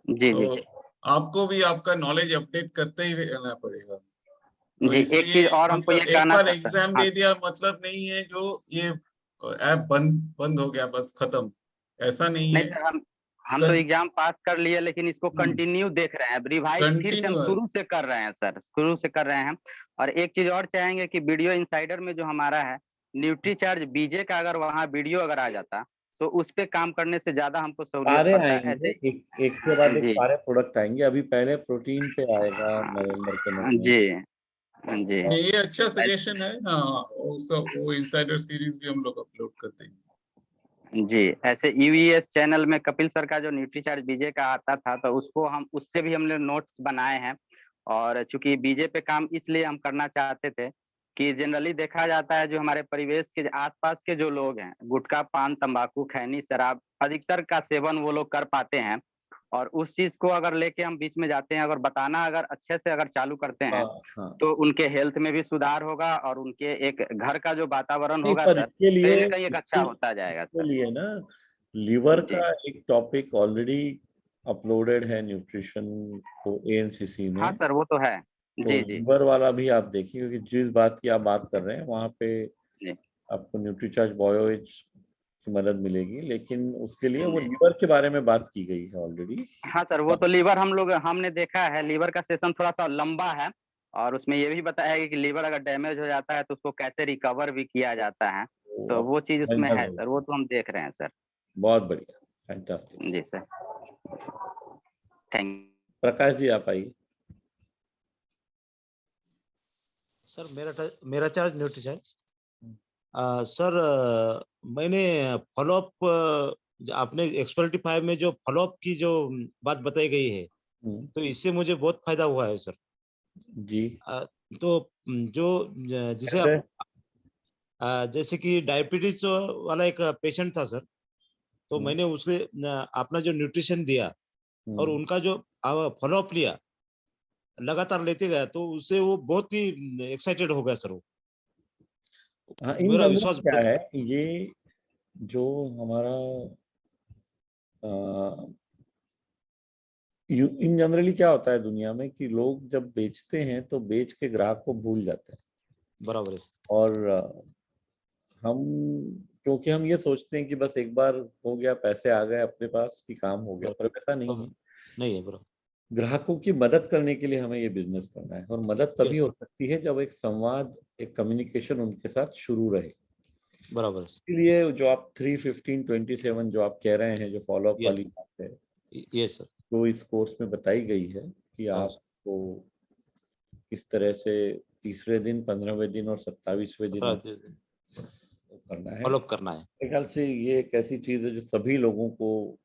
जी तो जी। आपको भी आपका नॉलेज अपडेट करते ही रहना पड़ेगा। तो जी, एक चीज और हमको ये मतलब एक कहना बार था एग्जाम दे दिया मतलब नहीं है जो ये ऐप बंद हो गया बस खत्म, ऐसा नहीं है। सर, हम तो एग्जाम पास कर लिए लेकिन इसको कंटिन्यू देख रहे हैं, रिवाइज फिर से हम शुरू से कर रहे हैं सर, शुरू से कर रहे हैं। और एक चीज और चाहेंगे कि वीडियो इनसाइडर में जो हमारा है न्यूट्रीचार्ज बीजे का अगर वहाँ वीडियो अगर आ जाता तो उस पे काम करने से ज्यादा हमको सहूलियत पड़ता है। एक के बाद एक सारे प्रोडक्ट आएंगे। अभी पहले प्रोटीन पे आएगा नवंबर के महीने। जी जी, ये अच्छा सजेशन है। हाँ, वो इनसाइडर सीरीज भी हम लोग अपलोड कर देंगे। जी, ऐसे यूईएस चैनल में कपिल सर का जो न्यूट्रीचार्ज बीजे का आता था तो उसको हम उससे भी हमने नोट्स बनाए हैं। और चूंकि बीजे पे काम इसलिए हम करना चाहते थे कि जनरली देखा जाता है जो हमारे परिवेश के आसपास के जो लोग हैं गुटखा पान तंबाकू खैनी शराब अधिकतर का सेवन वो लोग कर पाते हैं। और उस चीज को अगर लेके हम बीच में जाते हैं, अगर बताना अगर अच्छे से अगर चालू करते हैं तो उनके हेल्थ में भी सुधार होगा और उनके एक घर का जो वातावरण होगा सर कहीं ना कहीं एक अच्छा होता जाएगा सर। इसके लिए ना लीवर का एक टॉपिक ऑलरेडी अपलोडेड है न्यूट्रिशन को एएनसीसी में। हाँ सर, वो तो है। जी जी, लीवर वाला भी आप देखिए, क्योंकि जिस बात की आप बात कर रहे हैं वहाँ पे आपको न्यूट्रीचार्ज बायोएज की मदद मिलेगी, लेकिन उसके लिए वो लीवर के बारे में बात की गई है ऑलरेडी। हाँ सर, वो तो लीवर हमने देखा है, लीवर का सेशन थोड़ा सा लंबा है और उसमें ये भी बताया है कि लीवर अगर डैमेज हो जाता है तो उसको कैसे रिकवर भी किया जाता है। तो वो चीज उसमें है सर, वो तो हम देख रहे हैं सर। बहुत बढ़िया, फैंटास्टिक। जी सर, थैंक। प्रकाश जी आप आइए। सर मेरा चार्ज न्यूट्रीचार्ज सर, मैंने फॉलोअप आपने एक्सपर्टिफाई में जो फॉलोअप की जो बात बताई गई है तो इससे मुझे बहुत फायदा हुआ है सर जी। तो जो जिसे जैसे कि डायबिटीज वाला एक पेशेंट था सर, तो मैंने उसके अपना जो न्यूट्रिशन दिया और उनका जो फॉलोअप लिया लगातार लेते गया तो उससे वो बहुत ही एक्साइटेड हो गया सर वो। हाँ, इन मेरा जनरल विश्वास क्या है, ये जो हमारा इन जनरली क्या होता है दुनिया में कि लोग जब बेचते हैं तो बेच के ग्राहक को भूल जाते हैं। बराबर है। और हम क्योंकि हम ये सोचते हैं कि बस एक बार हो गया, पैसे आ गए अपने पास कि काम हो गया, पर ऐसा नहीं है। नहीं है बराबर। ग्राहकों की मदद करने के लिए हमें ये बिजनेस करना है, और मदद तभी हो सकती है जब एक संवाद, एक कम्युनिकेशन उनके साथ शुरू रहे। बराबर। इसलिए जो आप 315-27 जो आप कह रहे हैं, जो फॉलोअप वाली बात है, ये सर तो इस कोर्स में बताई गई है कि आपको किस तरह से 30वें दिन, 15वें दिन और 27वें दिन करना है, फॉलोअप करना है। मेरे ख्याल से ये एक ऐसी चीज है जो सभी लोगों को,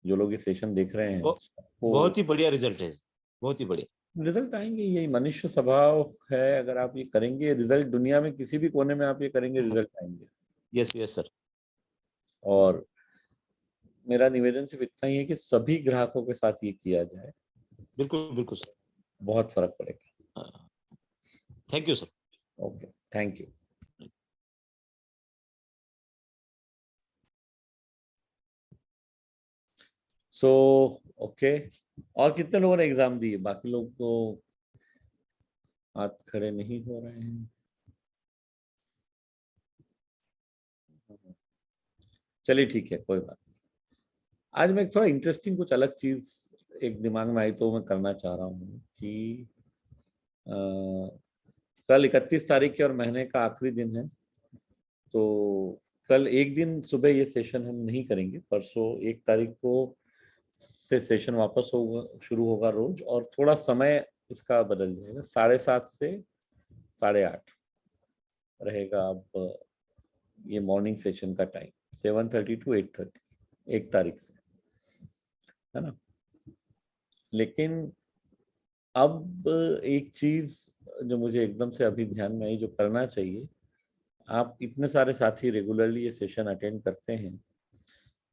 जो लोग ये सेशन देख रहे हैं, बहुत ही बढ़िया रिजल्ट है, बहुत ही बढ़िया रिजल्ट आएंगे। यही मनुष्य स्वभाव है, अगर आप ये करेंगे रिजल्ट, दुनिया में किसी भी कोने में आप ये करेंगे रिजल्ट आएंगे। Yes yes sir. और मेरा निवेदन सिर्फ इतना ही है कि सभी ग्राहकों के साथ ये किया जाए। बिल्कुल बिल्कुल सर, बहुत फर्क पड़ेगा। Thank you sir. Okay, thank you. So okay, और कितने लोगों ने एग्जाम दिए? बाकी लोग तो हाथ खड़े नहीं हो रहे हैं। चलिए ठीक है, कोई बात नहीं। आज मैं थोड़ा इंटरेस्टिंग कुछ अलग चीज एक दिमाग में आई तो मैं करना चाह रहा हूँ कि कल 31 तारीख के और महीने का आखिरी दिन है, तो कल एक दिन सुबह ये सेशन हम नहीं करेंगे। परसों 1 तारीख को से सेशन वापस होगा, शुरू होगा रोज, और थोड़ा समय इसका बदल जाएगा। 7:30 से 8:30 रहेगा अब ये मॉर्निंग सेशन का टाइम, 7:30 to 8:30, 1 तारीख से, है ना। लेकिन अब एक चीज जो मुझे एकदम से अभी ध्यान में आई, जो करना चाहिए, आप इतने सारे साथी रेगुलरली ये सेशन अटेंड करते हैं,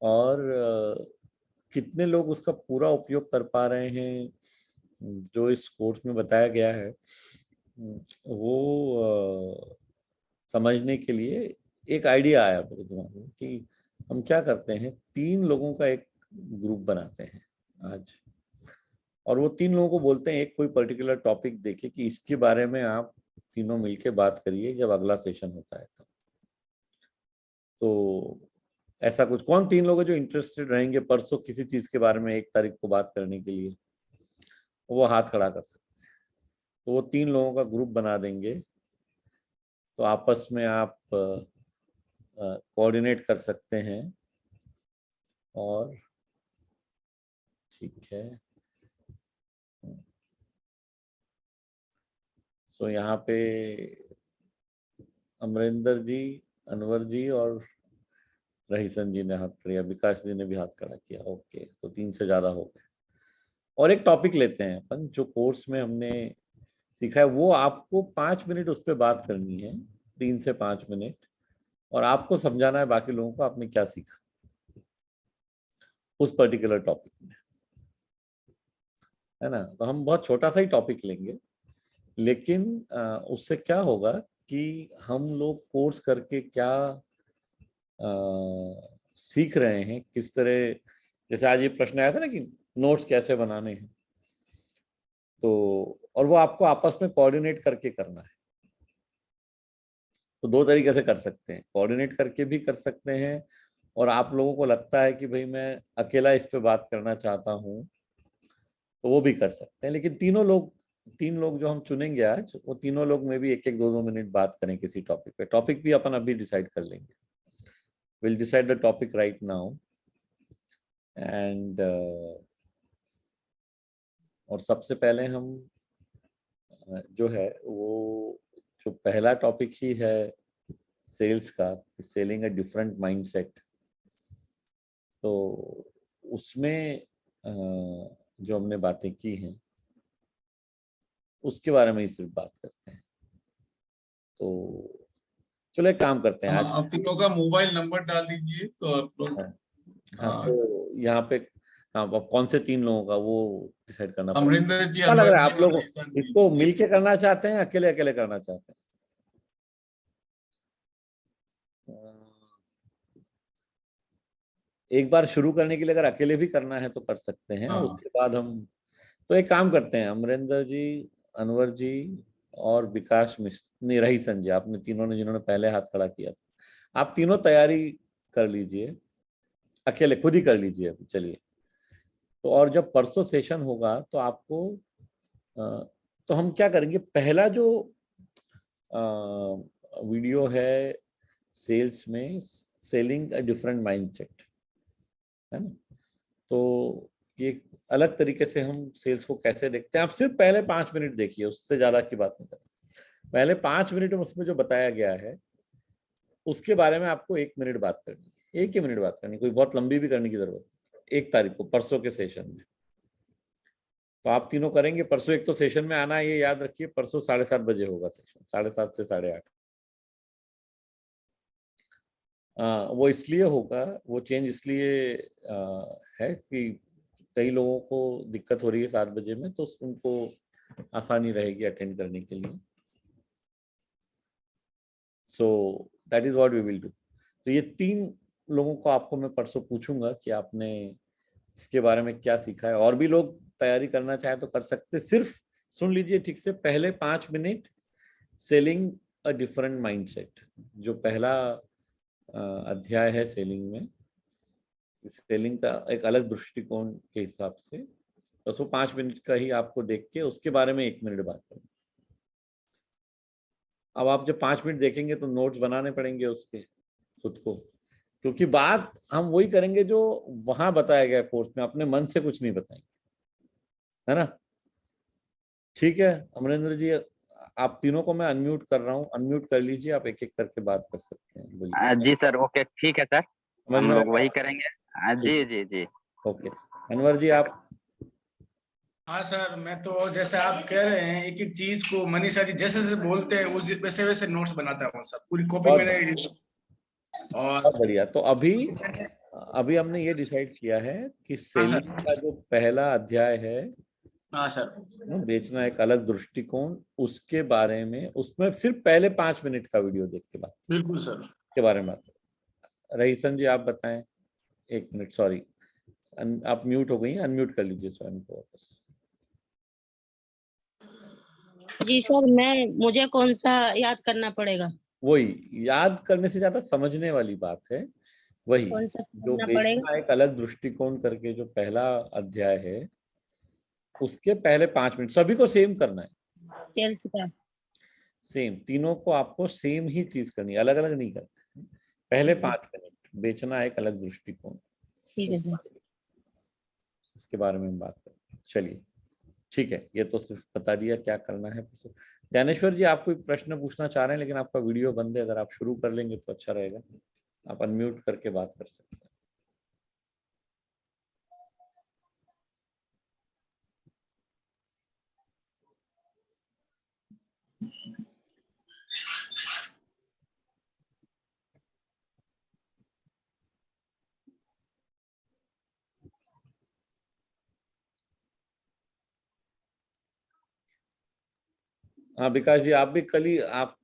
और कितने लोग उसका पूरा उपयोग कर पा रहे हैं जो इस कोर्स में बताया गया है, वो समझने के लिए एक आइडिया आया मेरे दिमाग में कि हम क्या करते हैं, 3 लोगों का एक ग्रुप बनाते हैं आज, और वो 3 लोगों को बोलते हैं एक कोई पर्टिकुलर टॉपिक देके कि इसके बारे में आप तीनों मिलके बात करिए जब अगला सेशन होता है। तो ऐसा कुछ, कौन 3 लोग जो इंटरेस्टेड रहेंगे परसों किसी चीज के बारे में 1 तारीख को बात करने के लिए, वो हाथ खड़ा कर सकते हैं। तो वो 3 लोगों का ग्रुप बना देंगे, तो आपस में आप कोऑर्डिनेट कर सकते हैं। और ठीक है, सो यहाँ पे अमरिंदर जी, अनवर जी और रहीसन जी ने हाथ खड़ा, विकास जी ने भी हाथ खड़ा किया। ओके, तो 3 से ज्यादा हो गए। और एक टॉपिक लेते हैं अपन, जो कोर्स में हमने सीखा है, वो आपको 5 मिनट उस पर बात करनी है, 3 से 5 मिनट, और आपको समझाना है बाकी लोगों को आपने क्या सीखा उस पर्टिकुलर टॉपिक में, है ना। तो हम बहुत छोटा सा ही टॉपिक लेंगे, लेकिन उससे क्या होगा कि हम लोग कोर्स करके क्या सीख रहे हैं, किस तरह, जैसे आज ये प्रश्न आया था ना कि नोट्स कैसे बनाने हैं, तो और वो आपको आपस में कोऑर्डिनेट करके करना है। तो 2 तरीके से कर सकते हैं, कोऑर्डिनेट करके भी कर सकते हैं, और आप लोगों को लगता है कि भाई मैं अकेला इस पे बात करना चाहता हूँ, तो वो भी कर सकते हैं। लेकिन 3 लोग जो हम चुनेंगे आज, वो तीनों लोग में भी 1-1, 2-2 मिनट बात करें किसी टॉपिक पे। टॉपिक भी अपन अभी डिसाइड कर लेंगे, will decide the topic right now, and और सबसे पहले हम जो है वो जो पहला टॉपिक ही है सेल्स का, सेलिंग अ डिफरेंट माइंडसेट, तो उसमें जो हमने बातें की हैं उसके बारे में ही सिर्फ बात करते हैं। तो चलो एक काम करते हैं, आज आप तीनों का मोबाइल नंबर डाल दीजिए तो आप लोग। हाँ, तो यहाँ पे हाँ, अब कौन से 3 लोगों का वो डिसाइड करना पड़ेगा। अमरिंदर जी, क्या लग रहा है अनवर आप जी लोग और ईशान जी। इसको मिलके करना चाहते हैं, अकेले अकेले करना चाहते हैं? एक बार शुरू करने के लिए अगर अकेले भी करना है तो कर सकते हैं। हाँ। उसके बाद हम तो एक काम करते हैं, अमरिंदर जी, अनवर जी और विकास मिश्र, नहीं रही संजय, आपने तीनों ने जिन्होंने पहले हाथ खड़ा किया था, आप तीनों तैयारी कर लीजिए, अकेले खुद ही कर लीजिए अभी। चलिए, तो और जब परसों सेशन होगा तो आपको तो हम क्या करेंगे, पहला जो वीडियो है सेल्स में, सेलिंग अ डिफरेंट माइंडसेट, है ना, तो ये अलग तरीके से हम सेल्स को कैसे देखते हैं। आप सिर्फ पहले 5 मिनट देखिए, उससे ज्यादा की बात नहीं करें। पहले 5 मिनट में उसमें जो बताया गया है उसके बारे में आपको 1 मिनट बात करनी है, 1 ही मिनट बात करनी, कोई बहुत लंबी भी करने की जरूरत नहीं। 1 तारीख को परसों के सेशन में तो आप तीनों करेंगे। परसों एक तो सेशन में आना है, ये याद रखिए, परसों 7:30 बजे होगा सेशन, 7:30 से 8:30। वो इसलिए होगा, वो चेंज इसलिए है कि कई लोगों को दिक्कत हो रही है 7 बजे में, तो उनको आसानी रहेगी अटेंड करने के लिए। So that is what we will do. तो ये 3 लोगों को आपको मैं परसों पूछूंगा कि आपने इसके बारे में क्या सीखा है। और भी लोग तैयारी करना चाहे तो कर सकते। सिर्फ सुन लीजिए ठीक से, पहले 5 minute selling a different mindset, जो पहला अध्याय है सेलिंग में, सेलिंग का एक अलग दृष्टिकोण के हिसाब से, बस वो 5 मिनट का ही आपको देख के उसके बारे में 1 मिनट बात करें। अब आप जब 5 मिनट देखेंगे तो नोट्स बनाने पड़ेंगे उसके खुद को, क्योंकि बात हम वही करेंगे जो वहां बताया गया कोर्स में, अपने मन से कुछ नहीं बताएंगे, है ना। ठीक है अमरिंदर जी, आप तीनों को मैं अनम्यूट कर रहा हूँ, अनम्यूट कर लीजिए, आप एक एक करके बात कर सकते हैं। बोलिए। जी सर, ओके, ठीक है सर, समझ हम में लोग आया? वही करेंगे। जी जी जी। ओके, अनवर जी आप। हाँ सर, मैं तो जैसे आप कह रहे हैं एक एक चीज को मनीषा जी जैसे जैसे बोलते हैं उस वैसे वैसे नोट्स बनाता हूँ सर, पूरी कॉपी बहुत मैंने। और बहुत बढ़िया। तो अभी हमने ये डिसाइड किया है कि सेलिंग का जो पहला अध्याय है, हाँ सर, बेचना एक अलग दृष्टिकोण, उसके बारे में, उसमें सिर्फ पहले 5 मिनट का वीडियो देख के बात, बिल्कुल सर, के बारे में बात। रईसन जी आप बताएं। 1 मिनट, सॉरी, आप म्यूट हो गई, अनम्यूट कर लीजिए स्वयं को वापस। जी सर, मुझे कौन सा याद करना पड़ेगा? वही याद करने से ज्यादा समझने वाली बात है, वही कौन सा जो करना बेचना पड़ेगा? एक अलग दृष्टिकोण करके जो पहला अध्याय है, उसके पहले 5 मिनट सभी को सेम करना है। सेल्स का सेम, तीनों को आपको सेम ही चीज करनी है, अलग अलग नहीं करना है। पहले 5 मिनट बेचना एक अलग दृष्टिकोण, ठीक है सर। इसके बारे में हम बात करें। चलिए ठीक है, ये तो सिर्फ बता दिया क्या करना है। ज्ञानेश्वर जी आप कोई प्रश्न पूछना चाह रहे हैं, लेकिन आपका वीडियो बंद है, अगर आप शुरू कर लेंगे तो अच्छा रहेगा। आप अनम्यूट करके बात कर सकते हैं। हाँ विकास जी, आप भी कल ही आप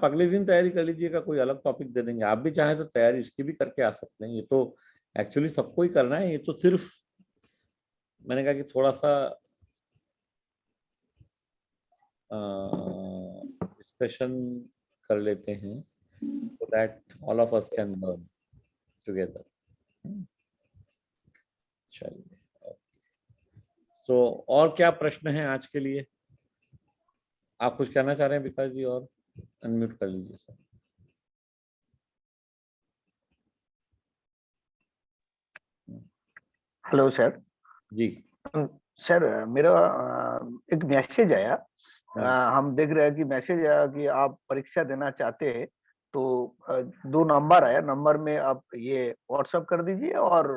अगले दिन तैयारी कर लीजिएगा, कोई अलग टॉपिक दे देंगे। आप भी चाहें तो तैयारी इसकी भी करके आ सकते हैं। ये तो एक्चुअली सबको ही करना है, ये तो सिर्फ मैंने कहा कि थोड़ा सा डिस्कशन कर लेते हैं, so that all of us can learn together. चलिए, सो और क्या प्रश्न है आज के लिए? आप कुछ कहना चाह रहे हैं विकास जी? और अनम्यूट कर लीजिए सर। Hello sir. जी सर, मेरा एक मैसेज आया, हम देख रहे हैं कि मैसेज आया कि आप परीक्षा देना चाहते हैं, तो 2 नंबर आया, नंबर में आप ये व्हाट्सएप कर दीजिए और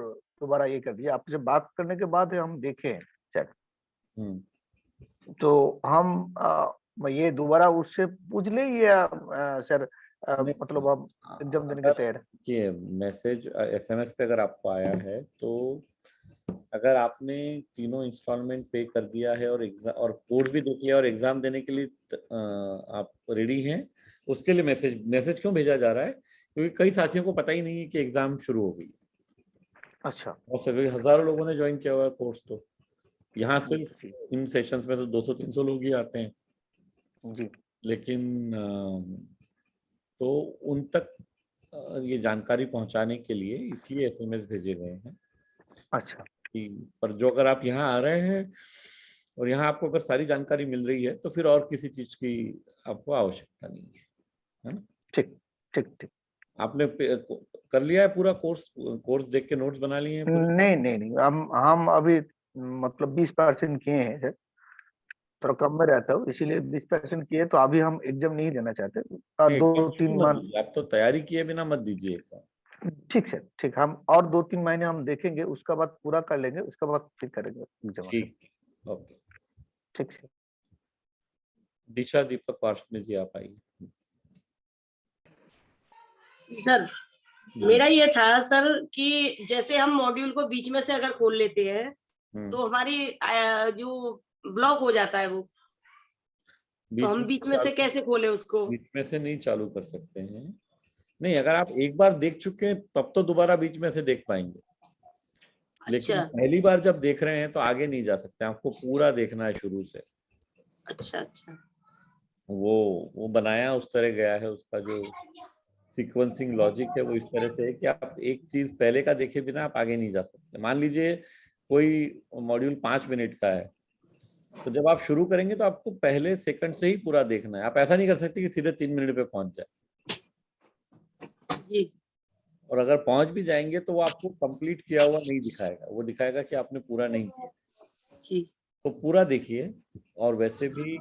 दोबारा ये कर दीजिए। आपसे बात करने के बाद हम देखें सर, तो हम ये दोबारा उससे पूछ ले या सर मतलब आप एग्जाम देने के तैयार? ये मैसेज SMS पे अगर आपको आया है तो अगर आपने तीनों इंस्टॉलमेंट पे कर दिया है और एग्जाम और कोर्स भी देख लिया और एग्जाम देने के लिए आप रेडी हैं, उसके लिए मैसेज क्यों भेजा जा रहा है? क्योंकि कई साथियों को पता ही नहीं है कि एग्जाम शुरू हो गई। अच्छा। और सभी हजारों लोगों ने ज्वाइन किया हुआ है कोर्स। तो यहाँ सिर्फ इन सेशंस में तो 200-300 लोग ही आते हैं जी। लेकिन तो उन तक ये जानकारी पहुंचाने के लिए इसलिए SMS भेजे गए हैं। अच्छा। पर जो अगर आप यहाँ आ रहे हैं और यहाँ आपको अगर सारी जानकारी मिल रही है तो फिर और किसी चीज की आपको आवश्यकता नहीं है ना? ठीक ठीक ठीक। आपने कर लिया है पूरा कोर्स देख के नोट्स बना लिए हैं? नहीं, हम अभी मतलब 20% किए हैं सर, थोड़ा कम में रहता हूँ इसीलिए 20% किए, तो अभी हम एग्जाम नहीं देना चाहते। 2-3 महीने आप तो तैयारी किए बिना मत दीजिए एग्जाम। ठीक सर, ठीक। हम और 2-3 महीने हम देखेंगे, उसका बाद पूरा कर लेंगे, उसका बाद फिर करेंगे एग्जाम। ठीक, ओके, ठीक सर। दिशा दीपक वार्ष्णेय जी आप आइए। सर मेरा ये था सर कि जैसे हम मॉड्यूल को बीच में से अगर खोल लेते हैं तो हमारी जो ब्लॉक हो जाता है वो, तो हम बीच में से कैसे खोले उसको? बीच में से नहीं चालू कर सकते हैं। नहीं, अगर आप एक बार देख चुके हैं तब तो दोबारा बीच में से देख पाएंगे। लेकिन पहली बार जब देख रहे हैं तो आगे नहीं जा सकते, आपको पूरा देखना है शुरू से। अच्छा अच्छा। वो बनाया उस तरह गया है, उसका जो सीक्वेंसिंग लॉजिक है वो इस तरह से है कि आप एक चीज पहले का देखे बिना आप आगे नहीं जा सकते। मान लीजिए कोई मॉड्यूल 5 मिनट का है, तो जब आप शुरू करेंगे तो आपको पहले सेकंड से ही पूरा देखना है। आप ऐसा नहीं कर सकते कि सीधे 3 मिनट पे पहुंच जाए जी। और अगर पहुंच भी जाएंगे तो वो आपको कंप्लीट किया हुआ नहीं दिखाएगा, वो दिखाएगा कि आपने पूरा नहीं किया जी। तो पूरा देखिए। और वैसे भी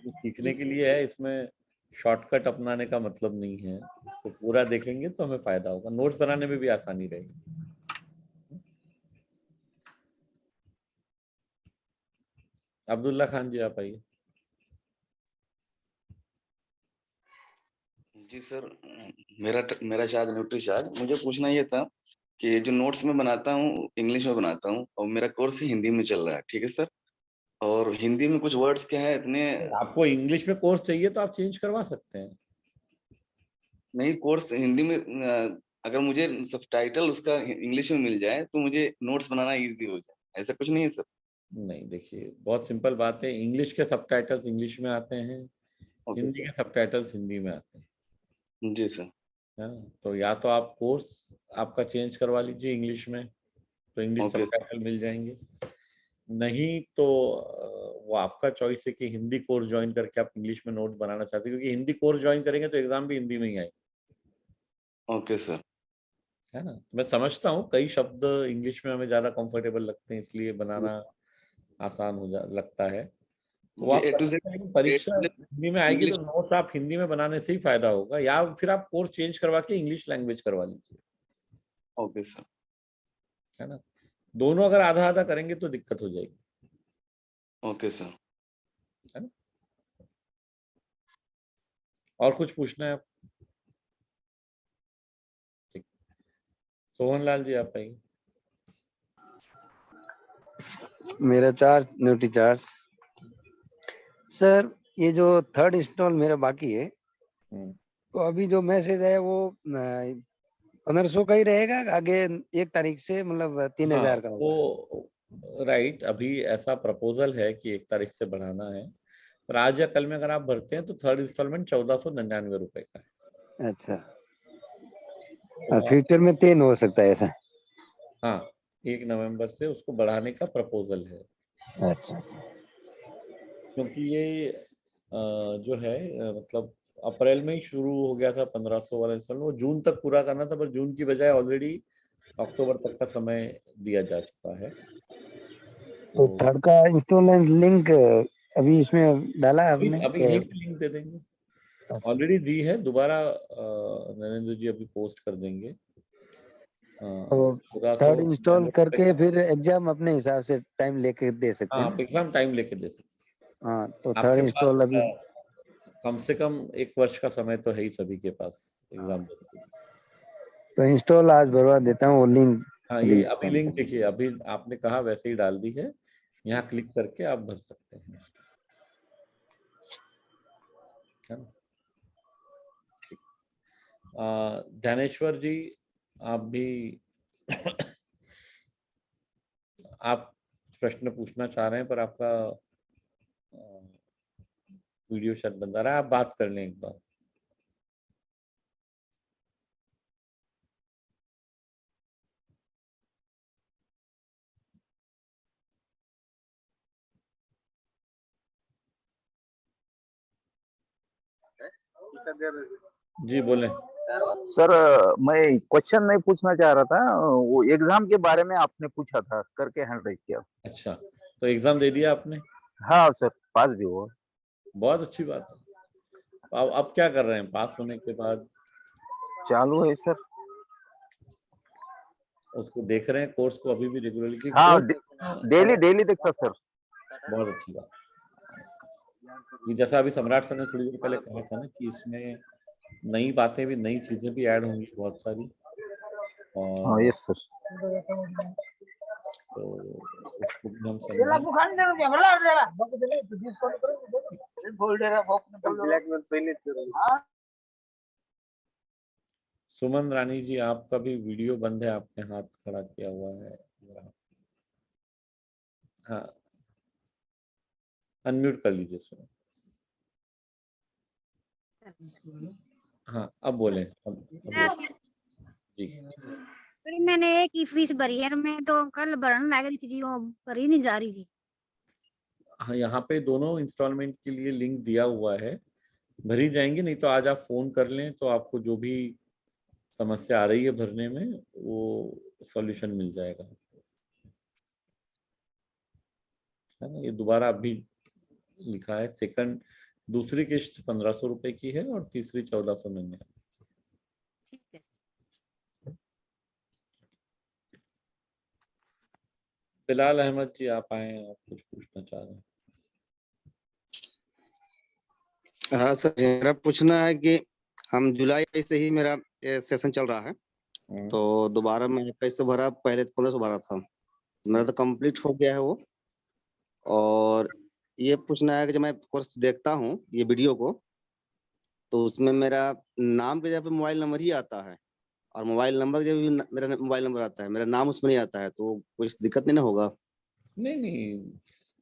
सीखने के लिए है, इसमें शॉर्टकट अपनाने का मतलब नहीं है। तो पूरा देखेंगे तो हमें फायदा होगा, नोट्स बनाने में भी आसानी रहेगी। अब्दुल्ला खान जी आप आइए। जी सर, मेरा चार्ज न्यूट्री चार्ज। मुझे पूछना ये था कि जो नोट्स में बनाता हूँ इंग्लिश में बनाता हूँ और मेरा कोर्स हिंदी में चल रहा है, ठीक है सर, और हिंदी में कुछ वर्ड्स क्या है इतने। आपको इंग्लिश में कोर्स चाहिए तो आप चेंज करवा सकते हैं। नहीं, कोर्स हिंदी में अगर मुझे सबटाइटल उसका इंग्लिश में मिल जाए तो मुझे नोट्स बनाना इजी हो जाए, ऐसा कुछ नहीं है सर? नहीं, देखिए बहुत सिंपल बात है, इंग्लिश के सबटाइटल्स इंग्लिश में आते हैं, हिंदी के सबटाइटल्स हिंदी में आते हैं। जी सर। है ना? तो या तो आप कोर्स आपका चेंज करवा लीजिए इंग्लिश में, तो इंग्लिश सबटाइटल मिल जाएंगे। नहीं तो वो आपका चॉइस है कि हिंदी कोर्स ज्वाइन करके आप इंग्लिश में नोट बनाना चाहते हैं, क्योंकि हिंदी कोर्स ज्वाइन करेंगे तो एग्जाम भी हिंदी में ही आएगा। Okay sir. है ना? मैं समझता हूँ कई शब्द इंग्लिश में हमें ज्यादा कंफर्टेबल लगते हैं, इसलिए बनाना आसान लगता है। तो आप परीक्षा हिंदी में आएगी तो नोट्स आप हिंदी में बनाने से ही फायदा होगा, या फिर आप कोर्स चेंज करवा के इंग्लिश लैंग्वेज करवा लीजिए। Okay sir. है ना? दोनों अगर आधा आधा करेंगे तो दिक्कत हो जाएगी। Okay sir. है ना? और कुछ पूछना है आप? ठीक, सोहन लाल जी आप आइए। मेरा चार्ज न्यूट्री चार्ज। सर ये जो 3rd इंस्टॉल मेरा बाकी है, तो अभी जो मैसेज है वो 1500 का ही रहेगा आगे 1 तारीख से, मतलब 3000 का होगा? वो राइट, अभी ऐसा प्रपोजल है कि 1 तारीख से बढ़ाना है, पर आज या कल में अगर आप भरते हैं तो 3rd इंस्टॉलमेंट 1499 रुपए का है। अच्छा, फ्यूचर में 3 हो सकता है ऐसा? हाँ, 1 नवंबर से उसको बढ़ाने का प्रपोजल है। अच्छा। क्योंकि ये जो है मतलब अप्रैल में ही शुरू हो गया था 1500 वाला इंस्टॉलमेंट, वो जून तक पूरा करना था, पर जून की बजाय ऑलरेडी अक्टूबर तक का समय दिया जा चुका है। तो 3rd का इंस्टॉलमेंट लिंक अभी इसमें डाला है आपने? अभी यही लिंक दे देंगे, ऑलरेडी दी है, दोबारा नरेंद्र जी अभी पोस्ट कर देंगे। तो 3rd इंस्टॉल करके फिर एग्जाम अपने हिसाब से टाइम लेके दे सकते हैं? हाँ, एग्जाम टाइम लेके दे सकते हैं। हाँ, तो 3rd इंस्टॉल अभी कम से कम 1 वर्ष का समय तो है ही सभी के पास एग्जाम देने के लिए। तो इंस्टॉल आज भरवा देता हूँ वो लिंक। हाँ, ये अभी लिंक देखिए, अभी आपने कहा वैसे ही डाल दी है, यहाँ क्लिक करके आप भर सकते हैं। ज्ञानेश्वर जी, आप भी आप प्रश्न पूछना चाह रहे हैं, पर आपका वीडियो शायद बंद आ रहा है, आप बात कर लें एक बार। जी बोलें। सर मैं क्वेश्चन नहीं पूछना चाह रहा था, वो एग्जाम के बारे में आपने पूछा था करके हैंड रेज किया। अच्छा, तो एग्जाम दे दिया आपने? हाँ सर, पास भी हुआ। बहुत अच्छी बात है। तो अब क्या कर रहे हैं पास होने के बाद? चालू है सर। उसको देख रहे हैं कोर्स को अभी भी रेगुलरली? हाँ, डेली देखता सर। बहुत अच्छी बात। ये जैसा अभी सम्राट सर ने थोड़ी देर पहले कहा था ना कि इसमें नई बातें भी, नई चीजें भी ऐड होंगी बहुत सारी। हाँ यस सर। तो उसको भी हम सुमन रानी जी, आपका भी वीडियो बंद है, आपने हाथ खड़ा किया हुआ है। हाँ, अनम्यूट कर लीजिए सुमन। हाँ, अब बोले। जी, फिर मैंने एक ही फीस भरी है, मैं तो कल भरने लग रही थी, वो भरी नहीं जा रही थी। हाँ, यहाँ पे दोनों इंस्टॉलमेंट के लिए लिंक दिया हुआ है, भरी जाएंगे। नहीं तो आज आप फोन कर लें तो आपको जो भी समस्या आ रही है भरने में, वो सॉल्यूशन मिल जाएगा, है ना। ये दोबारा अभी लिखा है, सेकंड दूसरी किस्त 1500 रुपए की है और तीसरी 1499। बिलाल अहमद जी, आप आए, आप कुछ पूछना चाह रहे हैं? हाँ सर, मेरा पूछना है कि हम जुलाई से ही मेरा सेशन चल रहा है, तो दोबारा मैं कैसे भरा? पहले 1500 भरा था, मेरा तो कंप्लीट हो गया है वो। और ये पूछना है कि जब मैं कोर्स देखता हूँ ये वीडियो को, तो उसमें मेरा नाम के जगह पे मोबाइल नंबर ही आता है, और मोबाइल नंबर के भी मेरा मोबाइल नंबर आता है, मेरा नाम उसमें नहीं आता है, तो कोई दिक्कत नहीं ना होगा? नहीं नहीं,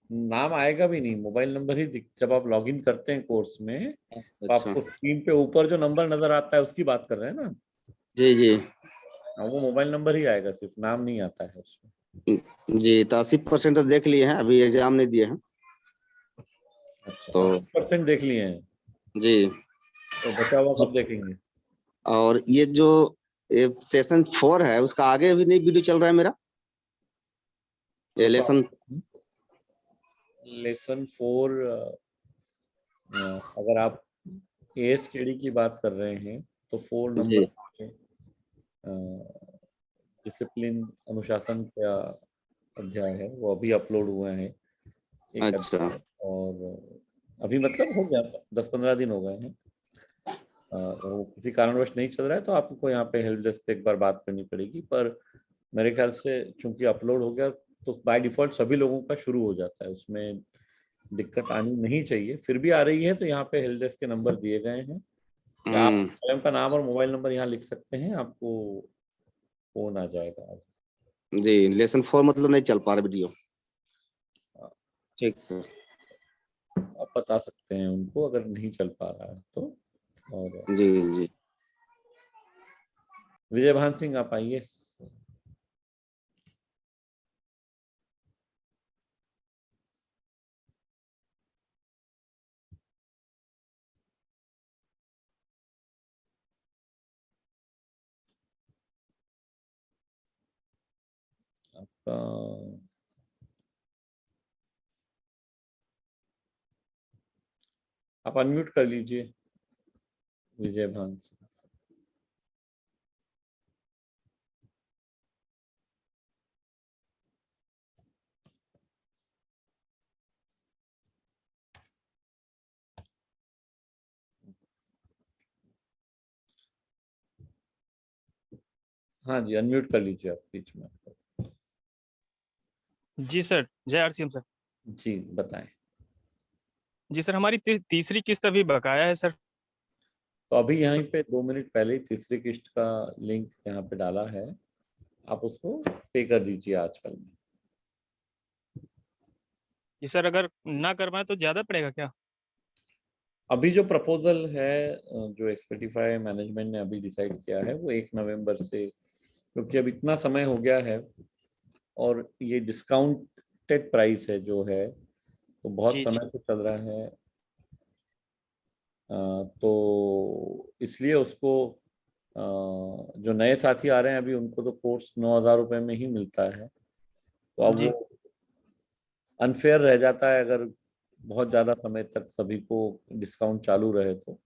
नाम आएगा भी नहीं, मोबाइल नंबर ही जब आप लॉगिन करते हैं कोर्स में, तो आपको स्क्रीन पे ऊपर जो नंबर नजर आता है उसकी बात कर रहे हैं ना? जी जी, वो मोबाइल नंबर ही आएगा, सिर्फ नाम नहीं आता है उसमें। जी, तो 80% तो देख लिए हैं, अभी एग्जाम नहीं दिए हैं। अच्छा, तो 80% देख लिए हैं जी, तो बचा हुआ कब देखेंगे? और ये जो सेशन 4 है उसका आगे भी नहीं वीडियो चल रहा है मेरा, ये लेसन 4। अगर आप ASTD की बात कर रहे हैं तो 4 नंबर डिसिप्लिन, अनुशासन का अध्याय है, वो अभी अपलोड हुए हैं। अच्छा। और अभी मतलब हो गया, 10-15 दिन हो गए हैं। वो किसी कारणवश नहीं चल रहा है तो आपको यहाँ पे हेल्प डेस्क पे एक बार बात करनी पड़ेगी, पर मेरे ख्याल से चूंकि अपलोड हो गया तो बाय डिफॉल्ट सभी लोगों का शुरू हो जाता है, उसमें दिक्कत आनी नहीं चाहिए। फिर भी आ रही है तो यहाँ पे हेल्प डेस्क के नंबर दिए गए हैं, आप स्वयं का नाम और मोबाइल नंबर यहाँ लिख सकते हैं, आपको फोन आ जाएगा। जी, लेसन 4 मतलब नहीं चल पा रहा वीडियो? ठीक सर, आप बता सकते हैं उनको अगर नहीं चल पा रहा है तो। और जी जी, विजय भान सिंह, आप आइए। आपका आप अनम्यूट कर लीजिए विजय भान सिंह। हाँ जी, अनम्यूट कर लीजिए आप बीच में। जी सर, जय आरसीएम सर। जी बताएं। जी सर, हमारी तीसरी किस्त अभी बकाया है सर। तो अभी यहीं पे 2 मिनट पहले ही तीसरी किस्त का लिंक यहाँ पे डाला है, आप उसको पे कर दीजिए आजकल में। जी सर, अगर ना करवाएं तो ज्यादा पड़ेगा क्या? अभी जो प्रपोजल है, जो एक्सपेडिफाई मैनेजमेंट ने अभी डिसाइड किया है, वो 1 नवंबर से, क्योंकि अब इतना समय हो गया है और ये डिस्काउंटेड प्राइस है जो है, तो बहुत समय से चल रहा है, तो इसलिए उसको जो नए साथी आ रहे हैं अभी, उनको तो कोर्स 9,000 रुपये में ही मिलता है। तो अब वो अनफेयर रह जाता है अगर बहुत ज़्यादा समय तक सभी को डिस्काउंट चालू रहे तो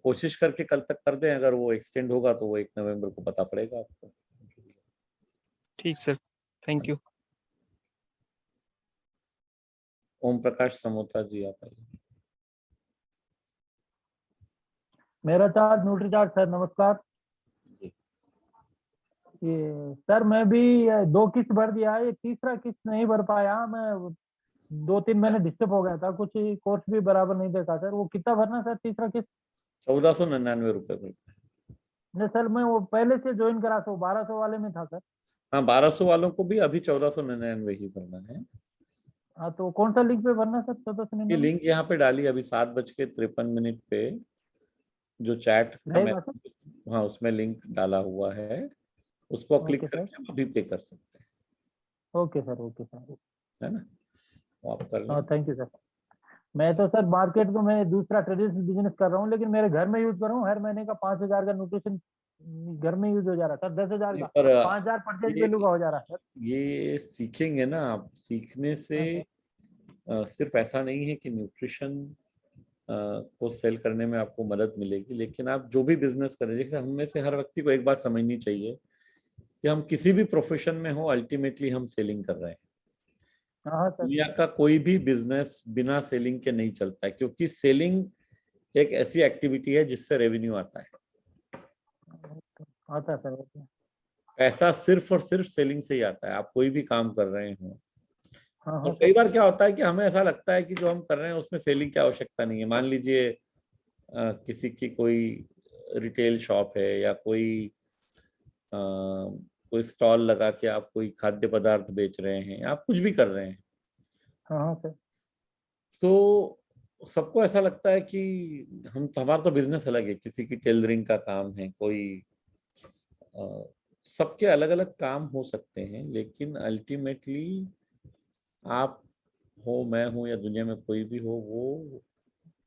कोशिश करके कल तक कर दें। अगर वो एक्सटेंड होगा तो वो 1 नवंबर को पता पड़ेगा आपको। ठीक sir, thank you. Om Prakash समोता जी, आप आइए। मेरा चार्ज न्यूट्री चार्ज सर, नमस्कार। ये सर मैं भी 2 किस्त भर दिया है, ये तीसरा किस्त नहीं भर पाया। मैं 2-3 महीने डिस्टर्ब हो गया था, कुछ कोर्स भी बराबर नहीं देखा सर। वो कितना भरना सर तीसरा किस्त? 1499 रुपये। नहीं सर, मैं वो पहले से ज्वाइन करा था, 1200 वाले में था सर। हाँ, 1200 वालों को भी अभी 1499 ही भरना है। हाँ, तो कौन सा लिंक पे भरना सर? 1499 ये लिंक यहाँ पे डाली अभी 7:53 पे, जो चैट का मैसेज, हाँ उसमें लिंक डाला हुआ है, उसको क्लिक करके आप अभी पे कर सकते हैं। ओके सर, ओके सर, है ना, वो आप कर लें। हाँ थैंक यू सर। मैं तो सर मार्केट को मैं दूसरा ट्रेडिशनल बिजनेस कर रहा हूँ, लेकिन मेरे घर में यूज कर रहा हूँ। हर महीने का 5,000 का न्यूट्रिशन घर में यूज हो जा रहा था, 10,000 का, 5,000 परचेज वैल्यू का हो जा रहा है सर। ये सीखेंगे ना आप, सीखने से सिर्फ ऐसा नहीं है कि न्यूट्रिशन को सेल करने में आपको मदद मिलेगी, लेकिन आप जो भी बिजनेस करें, जैसे हम में से हर व्यक्ति को एक बात समझनी चाहिए कि हम किसी भी प्रोफेशन में हो, अल्टीमेटली हम सेलिंग कर रहे हैं। दुनिया का कोई भी बिजनेस बिना सेलिंग के नहीं चलता है, क्योंकि सेलिंग एक ऐसी एक्टिविटी है जिससे रेवेन्यू आता है। आता है सर, पैसा सिर्फ और सिर्फ सेलिंग से ही आता है, आप कोई भी काम कर रहे हो। और कई बार क्या होता है कि हमें ऐसा लगता है कि जो हम कर रहे हैं उसमें सेलिंग की आवश्यकता नहीं है। मान लीजिए किसी की कोई रिटेल शॉप है या कोई स्टॉल लगा के आप कोई खाद्य पदार्थ बेच रहे हैं, आप कुछ भी कर रहे हैं। हाँ सर। तो सबको ऐसा लगता है कि हमारा तो बिजनेस अलग है, किसी की टेलरिंग का काम है, कोई सबके अलग अलग काम हो सकते हैं, लेकिन अल्टीमेटली आप हो, मैं हूं या दुनिया में कोई भी हो, वो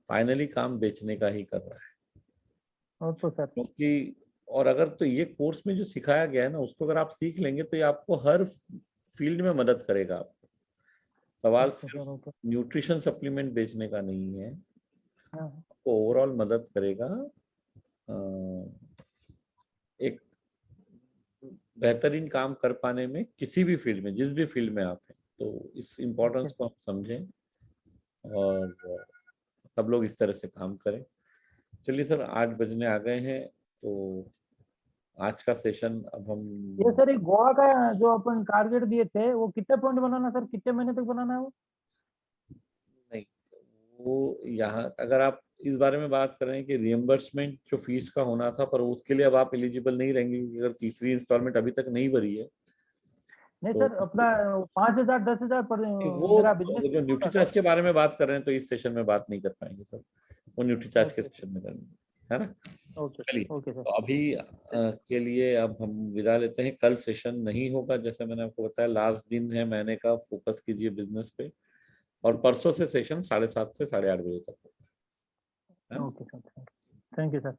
फाइनली काम बेचने का ही कर रहा है। तो सर क्योंकि और अगर तो ये कोर्स में जो सिखाया गया है ना, उसको अगर आप सीख लेंगे तो ये आपको हर फील्ड में मदद करेगा। आपको सवाल सिर्फ न्यूट्रिशन सप्लीमेंट बेचने का नहीं है, आपको ओवरऑल मदद करेगा एक बेहतरीन काम कर पाने में, किसी भी फील्ड में, जिस भी फील्ड में आप हैं। तो इस इम्पोर्टेंस को आप समझें और सब लोग इस तरह से काम करें। चलिए सर, 8 बजने आ गए हैं, तो आज का सेशन अब हम ये सर एक गोवा का जो अपन टारगेट दिए थे, वो कितने पॉइंट बनाना सर, कितने महीने तक बनाना है वो? नहीं, वो यहाँ अगर आप इस बारे में बात कर रहे हैं कि रिएम्बर्समेंट जो फीस का होना था, पर उसके लिए अब आप एलिजिबल नहीं रहेंगे, क्योंकि अगर तीसरी इंस्टॉलमेंट अभी तक नहीं भरी है। नहीं तो सर, अपना 5,000 10,000 पर वो जो न्यूट्री चार्ज के बारे में बात कर रहे हैं, तो इस सेशन में बात नहीं कर पाएंगे सर, वो न्यूट्री चार्ज के सेशन में करेंगे, है ना। चलिए, तो अभी के लिए अब हम विदा लेते हैं। कल सेशन नहीं होगा, जैसे मैंने आपको बताया, लास्ट दिन है महीने का, फोकस कीजिए बिजनेस पे। और परसों से सेशन 7:30 से 8:30 बजे तक होगा। Okay sir, thank you sir.